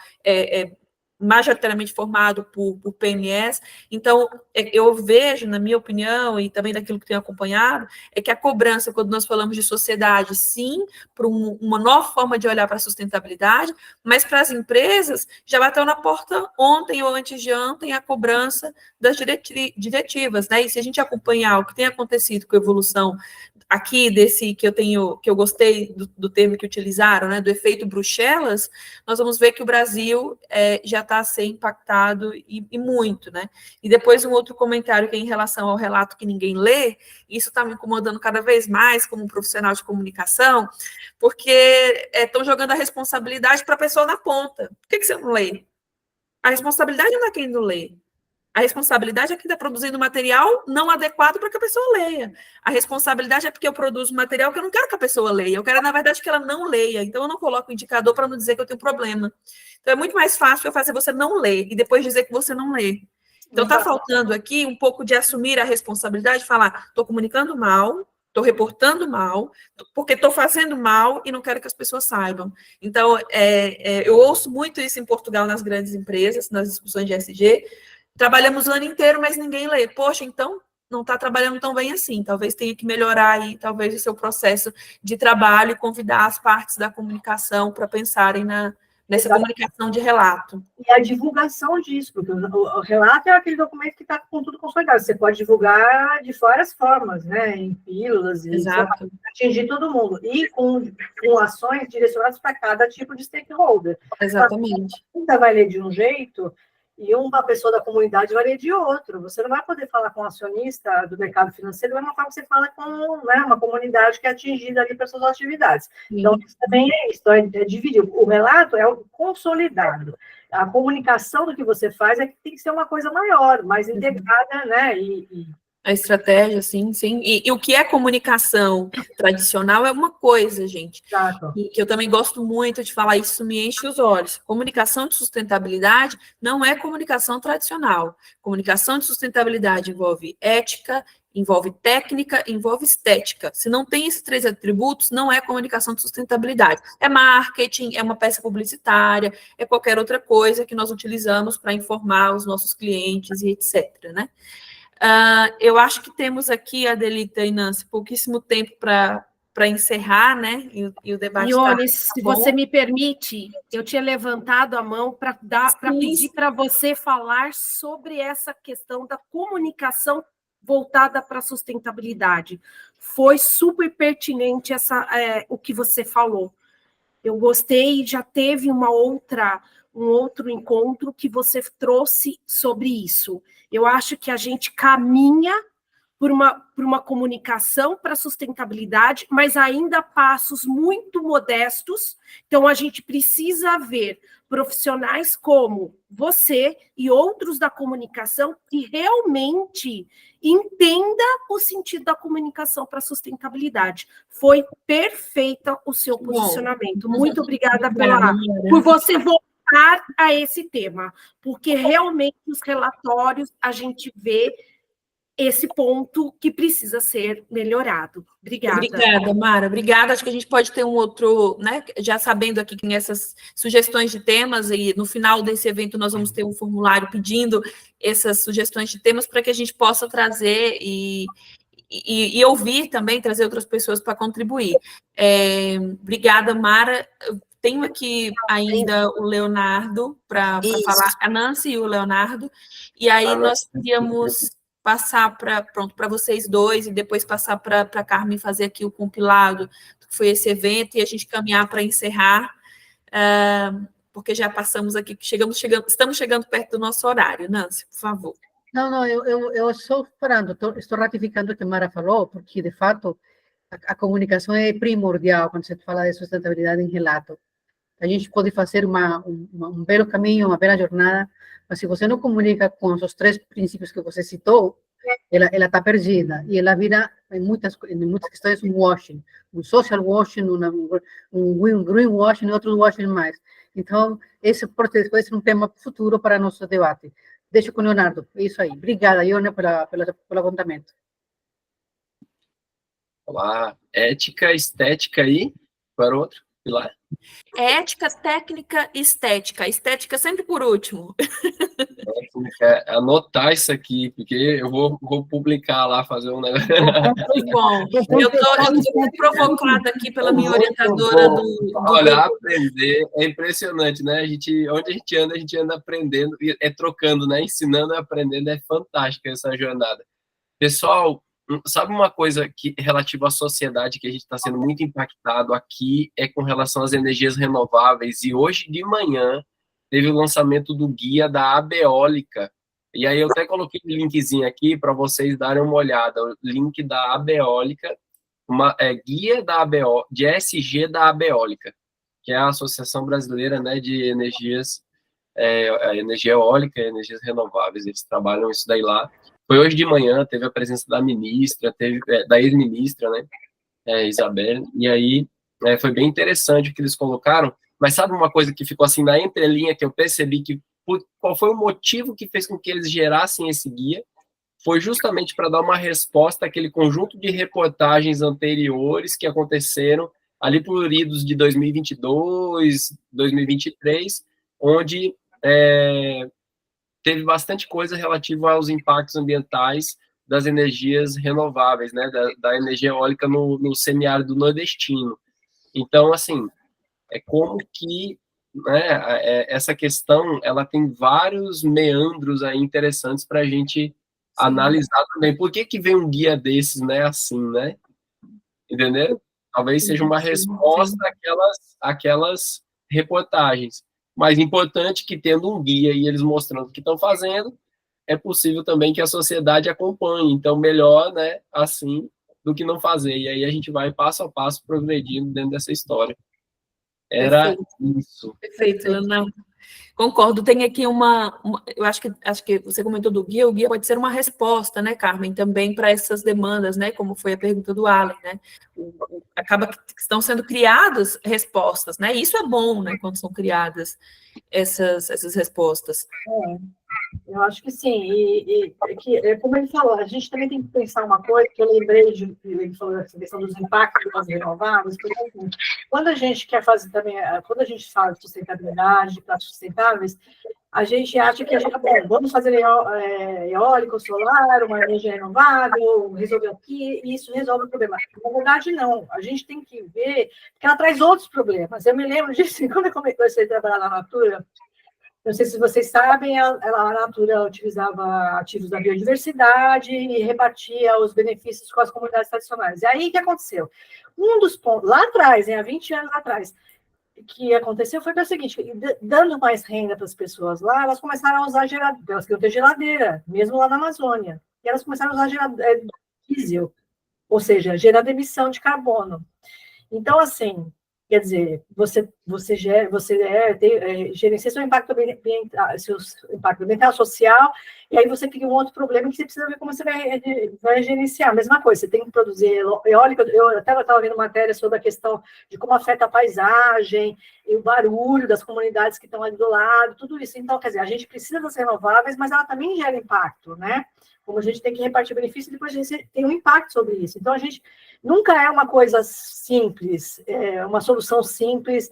majoritariamente formado por PMEs. Então, eu vejo, na minha opinião, e também daquilo que tenho acompanhado, é que a cobrança, quando nós falamos de sociedade, sim, para uma nova forma de olhar para a sustentabilidade, mas para as empresas, já bateu na porta ontem ou antes de ontem a cobrança das diretivas, né? E se a gente acompanhar o que tem acontecido com a evolução aqui desse que eu gostei do termo que utilizaram, né, do efeito Bruxelas, nós vamos ver que o Brasil já está a ser impactado e muito, né? E depois um outro comentário que é em relação ao relato que ninguém lê, isso está me incomodando cada vez mais como um profissional de comunicação, porque estão jogando a responsabilidade para a pessoa na ponta. Por que você não lê? A responsabilidade não é quem não lê. A responsabilidade é quem está produzindo material não adequado para que a pessoa leia. A responsabilidade é porque eu produzo material que eu não quero que a pessoa leia. Eu quero, na verdade, que ela não leia. Então, eu não coloco o indicador para não dizer que eu tenho problema. Então, é muito mais fácil eu fazer você não ler e depois dizer que você não lê. Então, está faltando aqui um pouco de assumir a responsabilidade, falar, estou comunicando mal, estou reportando mal, porque estou fazendo mal e não quero que as pessoas saibam. Então, eu ouço muito isso em Portugal, nas grandes empresas, nas discussões de ESG. Trabalhamos o ano inteiro, mas ninguém lê. Poxa, então não está trabalhando tão bem assim. Talvez tenha que melhorar aí, talvez, o seu processo de trabalho e convidar as partes da comunicação para pensarem nessa comunicação de relato. E a divulgação disso, porque o relato é aquele documento que está com tudo consolidado. Você pode divulgar de várias formas, né? Em pílulas, e atingir todo mundo. E com ações direcionadas para cada tipo de stakeholder. Exatamente. Ainda vai ler de um jeito e uma pessoa da comunidade vai ler de outro. Você não vai poder falar com um acionista do mercado financeiro da mesma forma que você fala com, né, uma comunidade que é atingida ali para suas atividades. Então, isso também é isso, é dividir. O relato é o consolidado. A comunicação do que você faz que tem que ser uma coisa maior, mais integrada, né? A estratégia, sim. E o que é comunicação tradicional é uma coisa, gente. Exato. E que eu também gosto muito de falar, isso me enche os olhos. Comunicação de sustentabilidade não é comunicação tradicional. Comunicação de sustentabilidade envolve ética, envolve técnica, envolve estética. Se não tem esses 3 atributos, não é comunicação de sustentabilidade. É marketing, é uma peça publicitária, é qualquer outra coisa que nós utilizamos para informar os nossos clientes e etc., né? Eu acho que temos aqui, Adelita e Nancy, pouquíssimo tempo para encerrar, né? E o debate Ione, se você me permite, eu tinha levantado a mão para pedir para você falar sobre essa questão da comunicação voltada para a sustentabilidade. Foi super pertinente o que você falou. Eu gostei, já teve um outro encontro que você trouxe sobre isso. Eu acho que a gente caminha por uma comunicação para a sustentabilidade, mas ainda passos muito modestos. Então, a gente precisa ver profissionais como você e outros da comunicação que realmente entenda o sentido da comunicação para a sustentabilidade. Foi perfeita o seu posicionamento. Muito obrigada por você voltar a esse tema, porque realmente os relatórios a gente vê esse ponto que precisa ser melhorado. Obrigada. Obrigada, Mara. Obrigada. Acho que a gente pode ter um outro, né? Já sabendo aqui que tem essas sugestões de temas, e no final desse evento nós vamos ter um formulário pedindo essas sugestões de temas para que a gente possa trazer e ouvir também, trazer outras pessoas para contribuir. Obrigada, Mara. Tenho aqui ainda o Leonardo para falar, a Nancy e o Leonardo, e aí nós queríamos passar para vocês dois e depois passar para a Carmen fazer aqui o compilado do que foi esse evento e a gente caminhar para encerrar, porque já passamos aqui, estamos chegando perto do nosso horário. Nancy, por favor. Não, eu estou falando, estou ratificando o que a Mara falou, porque, de fato, a comunicação é primordial quando se fala de sustentabilidade em relato. A gente pode fazer um belo caminho, uma bela jornada, mas se você não comunica com os 3 princípios que você citou, ela está perdida, e ela vira, em muitas questões, um washing, um social washing, um green washing, outro washing mais. Então, esse pode ser um tema futuro para nosso debate. Deixo com o Leonardo, é isso aí. Obrigada, Ione, pelo apontamento. Olá, ética, estética e para outro pilar. Ética, técnica e estética. Estética sempre por último. Técnica, anotar isso aqui, porque eu vou publicar lá, fazer um negócio. Muito bom. Eu estou provocada aqui pela minha orientadora Olha, aprender é impressionante, né? Onde a gente anda aprendendo, trocando, né? Ensinando e aprendendo, é fantástica essa jornada. Pessoal, sabe uma coisa que relativa à sociedade que a gente está sendo muito impactado aqui é com relação às energias renováveis, e hoje de manhã teve o lançamento do guia da Abeólica, e aí eu até coloquei um linkzinho aqui para vocês darem uma olhada, o link da Abeólica, guia de ESG da Abeólica, que é a Associação Brasileira, né, de Energias, energia eólica e energias renováveis, eles trabalham isso daí lá. Foi hoje de manhã, teve a presença da ministra, da ex-ministra, né, Isabel, e aí foi bem interessante o que eles colocaram, mas sabe uma coisa que ficou assim na entrelinha, que eu percebi que qual foi o motivo que fez com que eles gerassem esse guia? Foi justamente para dar uma resposta àquele conjunto de reportagens anteriores que aconteceram ali por idos de 2022, 2023, onde teve bastante coisa relativa aos impactos ambientais das energias renováveis, né, da energia eólica no semiárido nordestino. Então, assim, é como que, né, essa questão, ela tem vários meandros aí interessantes para a gente analisar também. Por que vem um guia desses, né, assim, né? Entendeu? Talvez seja uma resposta àquelas reportagens. Mas importante que, tendo um guia e eles mostrando o que estão fazendo, é possível também que a sociedade acompanhe. Então, melhor, né, assim, do que não fazer. E aí a gente vai passo a passo progredindo dentro dessa história. Era isso. Perfeito, Leonardo. Concordo, tem aqui eu acho que você comentou do guia, o guia pode ser uma resposta, né, Carmen, também para essas demandas, né, como foi a pergunta do Alan, né, acaba que estão sendo criadas respostas, né, isso é bom, né, quando são criadas essas respostas. Eu acho que sim, como ele falou, a gente também tem que pensar uma coisa, que eu lembrei ele falou essa questão dos impactos das renováveis, porque assim, quando a gente quer fazer também, quando a gente fala de sustentabilidade, de práticas sustentáveis, a gente acha que vamos fazer eólico, solar, uma energia renovável, resolver aqui, e isso resolve o problema. Na verdade, não. A gente tem que ver que ela traz outros problemas. Eu me lembro disso, quando eu comecei a trabalhar na Natura, não sei se vocês sabem, a Natura utilizava ativos da biodiversidade e repartia os benefícios com as comunidades tradicionais. E aí, o que aconteceu? Um dos pontos, lá atrás, há 20 anos atrás, que aconteceu foi o seguinte, dando mais renda para as pessoas lá, elas começaram a usar geladeira, elas queriam ter geladeira, mesmo lá na Amazônia, e elas começaram a usar diesel, ou seja, gerando emissão de carbono. Então, assim, quer dizer, você gerencia seu impacto ambiental, social, e aí você cria um outro problema que você precisa ver como você vai gerenciar. Mesma coisa, você tem que produzir eólica. Eu até estava vendo matéria sobre a questão de como afeta a paisagem, e o barulho das comunidades que estão ali do lado, tudo isso. Então, quer dizer, a gente precisa das renováveis, mas ela também gera impacto, né? Como a gente tem que repartir benefício, depois a gente tem um impacto sobre isso. Então, a gente nunca é uma coisa simples, uma solução simples,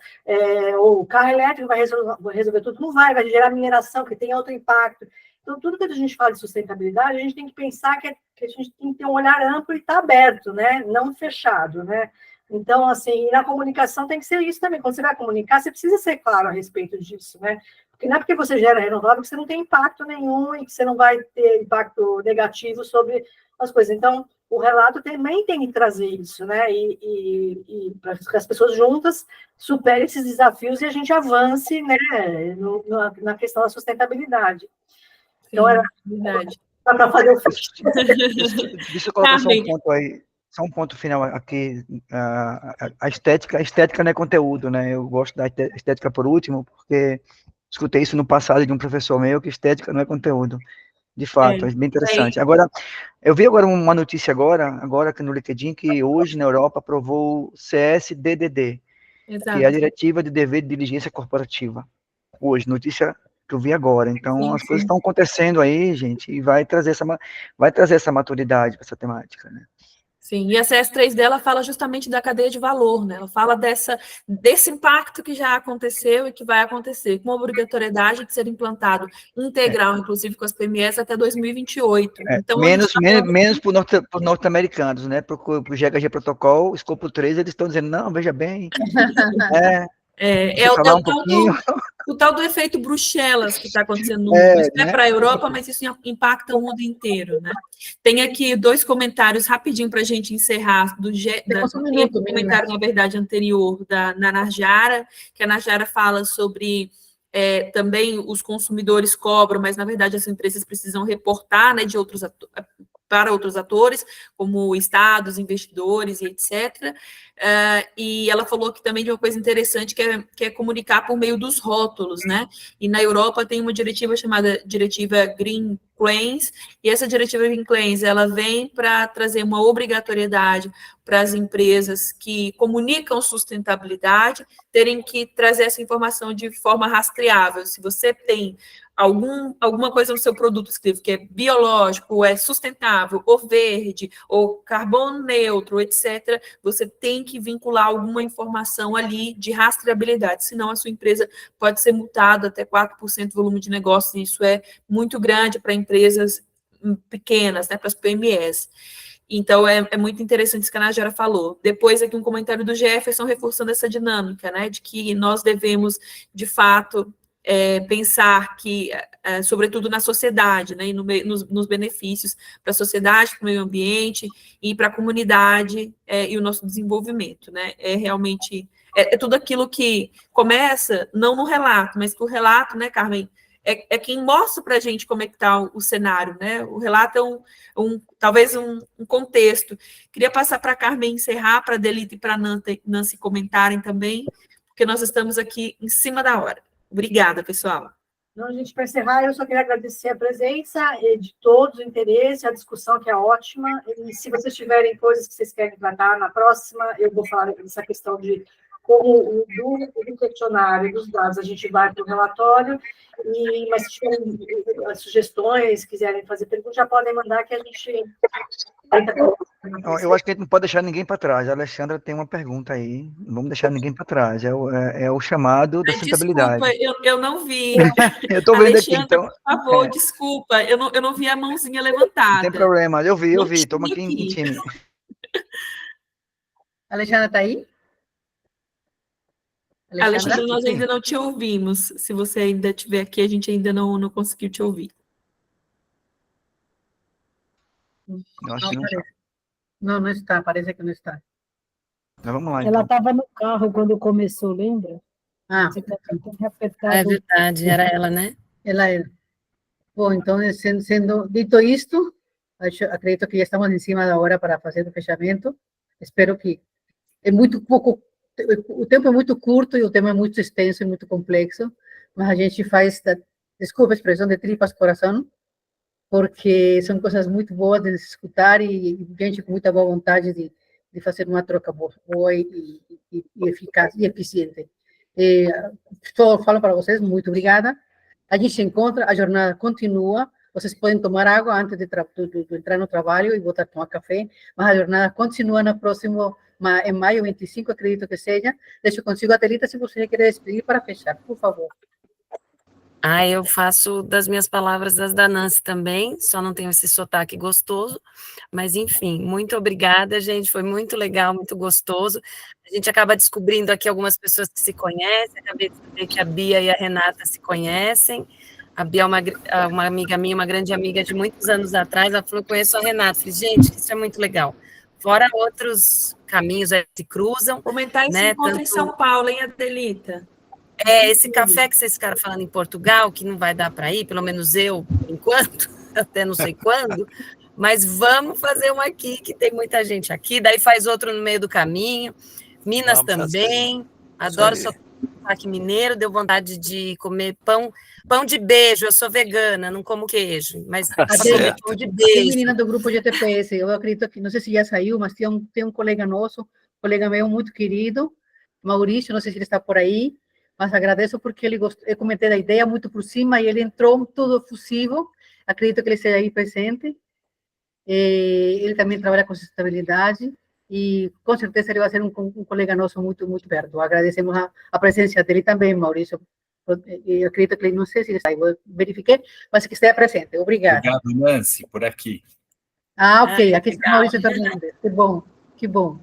o carro elétrico vai resolver tudo, não vai gerar mineração, que tem outro impacto. Então, tudo que a gente fala de sustentabilidade, a gente tem que pensar que a gente tem que ter um olhar amplo e estar aberto, né? Não fechado, né? Então, assim, na comunicação tem que ser isso também. Quando você vai comunicar, você precisa ser claro a respeito disso, né? Porque não é porque você gera renovável que você não tem impacto nenhum e que você não vai ter impacto negativo sobre as coisas. Então, o relato também tem que trazer isso, né? E para que as pessoas juntas superem esses desafios e a gente avance, né? Na questão da sustentabilidade. Então, era verdade. Para fazer o Deixa eu colocar só um ponto aí. Só um ponto final aqui, a estética não é conteúdo, né? Eu gosto da estética por último, porque escutei isso no passado de um professor meu, que estética não é conteúdo. De fato, é bem interessante. Agora, eu vi agora uma notícia agora aqui no LinkedIn, que hoje na Europa aprovou o CSDDD, que é a Diretiva de Dever de Diligência Corporativa. Hoje, notícia que eu vi agora. Então, as coisas estão acontecendo aí, gente, e vai trazer essa maturidade para essa temática, né? Sim, e a CS3 dela fala justamente da cadeia de valor, né? Ela fala desse impacto que já aconteceu e que vai acontecer, com a obrigatoriedade de ser implantado integral, inclusive com as PMEs, até 2028. Então, menos para os norte-americanos, né? Para o GHG Protocol, escopo 3, eles estão dizendo, não, veja bem, É o tal do efeito Bruxelas que está acontecendo no mundo. Isso é para a Europa, mas isso impacta o mundo inteiro, né? Tem aqui 2 comentários rapidinho para a gente encerrar. Um comentário, na verdade, anterior da Narjara, que a Narjara fala sobre também os consumidores cobram, mas, na verdade, as empresas precisam reportar, né, para outros atores, como estados, investidores e etc. E ela falou que também de uma coisa interessante, que é comunicar por meio dos rótulos, né? E na Europa tem uma diretiva chamada Diretiva Green Claims, e essa Diretiva Green Claims, ela vem para trazer uma obrigatoriedade para as empresas que comunicam sustentabilidade, terem que trazer essa informação de forma rastreável. Se você tem alguma coisa no seu produto escrito que é biológico, ou é sustentável, ou verde, ou carbono neutro, etc., você tem que vincular alguma informação ali de rastreabilidade, senão a sua empresa pode ser multada até 4% do volume de negócio, e isso é muito grande para empresas pequenas, né, para as PMEs. Então, é muito interessante isso que a Najara falou. Depois, aqui um comentário do Jefferson reforçando essa dinâmica, né, de que nós devemos, de fato, pensar que, sobretudo na sociedade, né, e nos benefícios para a sociedade, para o meio ambiente e para a comunidade e o nosso desenvolvimento, né? Realmente, tudo aquilo que começa, não no relato, mas que o relato, né, Carmen, é quem mostra para a gente como é que está o cenário, né? O relato é talvez um contexto. Queria passar para a Carmen encerrar, para a Delita e para a Nancy comentarem também, porque nós estamos aqui em cima da hora. Obrigada, pessoal. Então, gente, para encerrar, eu só queria agradecer a presença de todos, o interesse, a discussão que é ótima, e se vocês tiverem coisas que vocês querem tratar na próxima, eu vou falar dessa questão de como do questionário, dos dados, a gente vai para o relatório, mas se tiverem sugestões, quiserem fazer perguntas, já podem mandar que a gente... Eu acho que a gente não pode deixar ninguém para trás. A Alexandra tem uma pergunta aí. Não vamos deixar ninguém para trás. É o chamado da sustentabilidade. Desculpa, eu não vi. Eu estou vendo aqui, então. Por favor, desculpa, eu não vi a mãozinha levantada. Não tem problema, eu vi. Estamos aqui em time. Alexandra está aí? Alexandra, nós ainda não te ouvimos. Se você ainda estiver aqui, a gente ainda não conseguiu te ouvir. Não está, parece que não está. Mas vamos lá, Ela estava no carro quando começou, lembra? Você tá tentando apertar. É verdade, era ela, né? Ela era. Bom, então, sendo dito isto, acredito que já estamos em cima da hora para fazer o fechamento. Espero que é muito pouco, o tempo é muito curto e o tema é muito extenso e muito complexo, mas a gente faz, desculpa a expressão, de tripas coração, porque são coisas muito boas de se escutar e gente com muita boa vontade de fazer uma troca boa e eficaz e eficiente. Só falo para vocês, muito obrigada. A gente se encontra, a jornada continua, vocês podem tomar água antes de entrar no trabalho e voltar a tomar café, mas a jornada continua em maio 25, acredito que seja. Deixa eu consigo a Thelita, se você quer despedir para fechar, por favor. Eu faço das minhas palavras das da Nancy também, só não tenho esse sotaque gostoso, mas enfim, muito obrigada, gente, foi muito legal, muito gostoso. A gente acaba descobrindo aqui algumas pessoas que se conhecem, acabei de saber que a Bia e a Renata se conhecem. A Bia é uma amiga minha, uma grande amiga de muitos anos atrás, ela falou, conheço a Renata, falei, gente, isso é muito legal. Fora outros caminhos que se cruzam. Comentar esse encontro em São Paulo, hein, Adelita? Esse café que vocês ficaram falando em Portugal, que não vai dar para ir, pelo menos eu, por enquanto, até não sei quando, mas vamos fazer um aqui, que tem muita gente aqui, daí faz outro no meio do caminho, Minas também, adoro sotaque mineiro, deu vontade de comer pão de beijo, eu sou vegana, não como queijo, mas comer pão de beijo. Tem menina do grupo GTPS, eu acredito que, não sei se já saiu, mas tem um colega nosso, colega meu muito querido, Maurício, não sei se ele está por aí, mas agradeço porque eu comentei a ideia muito por cima e ele entrou todo efusivo, acredito que ele esteja aí presente, ele também trabalha com sustentabilidade e com certeza ele vai ser um colega nosso muito, muito perto. Agradecemos a presença dele também, Maurício, eu acredito que ele, não sei se ele está aí, eu verifiquei, mas que esteja presente, obrigada. Obrigado, Nancy, por aqui. Ok, aqui está Maurício Fernandes, que bom, que bom.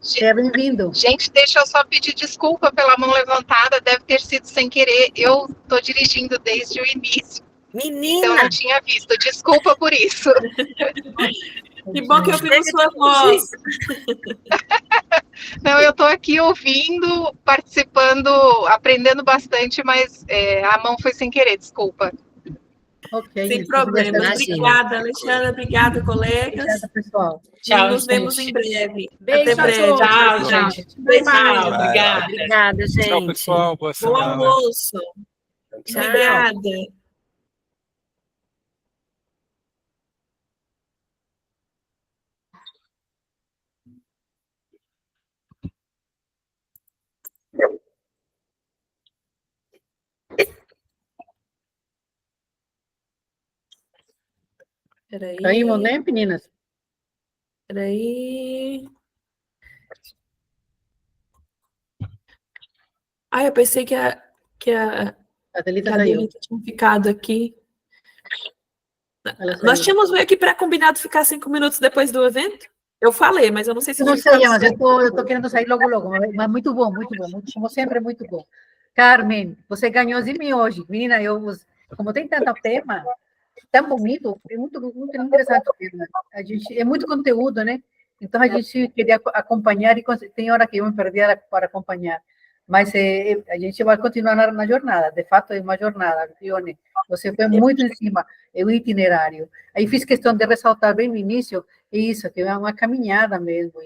Seja bem-vindo. Gente, deixa eu só pedir desculpa pela mão levantada, deve ter sido sem querer. Eu estou dirigindo desde o início. Menina! Então eu não tinha visto. Desculpa por isso. Que bom que eu vi sua voz. Não, eu estou aqui ouvindo, participando, aprendendo bastante, mas a mão foi sem querer, desculpa. Ok. Sem problema. Obrigada, Alexandra. Obrigada, colegas. Obrigada, pessoal. Tchau, nos vemos em breve. Beijo Até breve. a todos. Tchau, gente. Beijo. Obrigada. Obrigada, gente. Tchau, pessoal. Boa Bom semana. almoço. Tchau. Obrigada. Peraí. Saímos, né, meninas? Peraí. Eu pensei que a Adelita que a saiu. Adelita tinha ficado aqui. Ela Nós saiu. tínhamos meio que pré-combinado ficar 5 minutos depois do evento. Eu falei, mas eu não sei se Eu não tinha sei, ficado mas certo. eu estou querendo sair logo, mas muito bom, como sempre, muito bom. Carmen, você ganhou de mim hoje. Menina, como tem tanto tema, tão bonito, é muito interessante o tema. É muito conteúdo, né? Então, a gente queria acompanhar, e tem hora que eu me perdia para acompanhar. Mas a gente vai continuar na jornada, de fato é uma jornada, Fione. Você foi muito em cima, é um itinerário. Aí fiz questão de ressaltar bem no início isso, que é uma caminhada mesmo.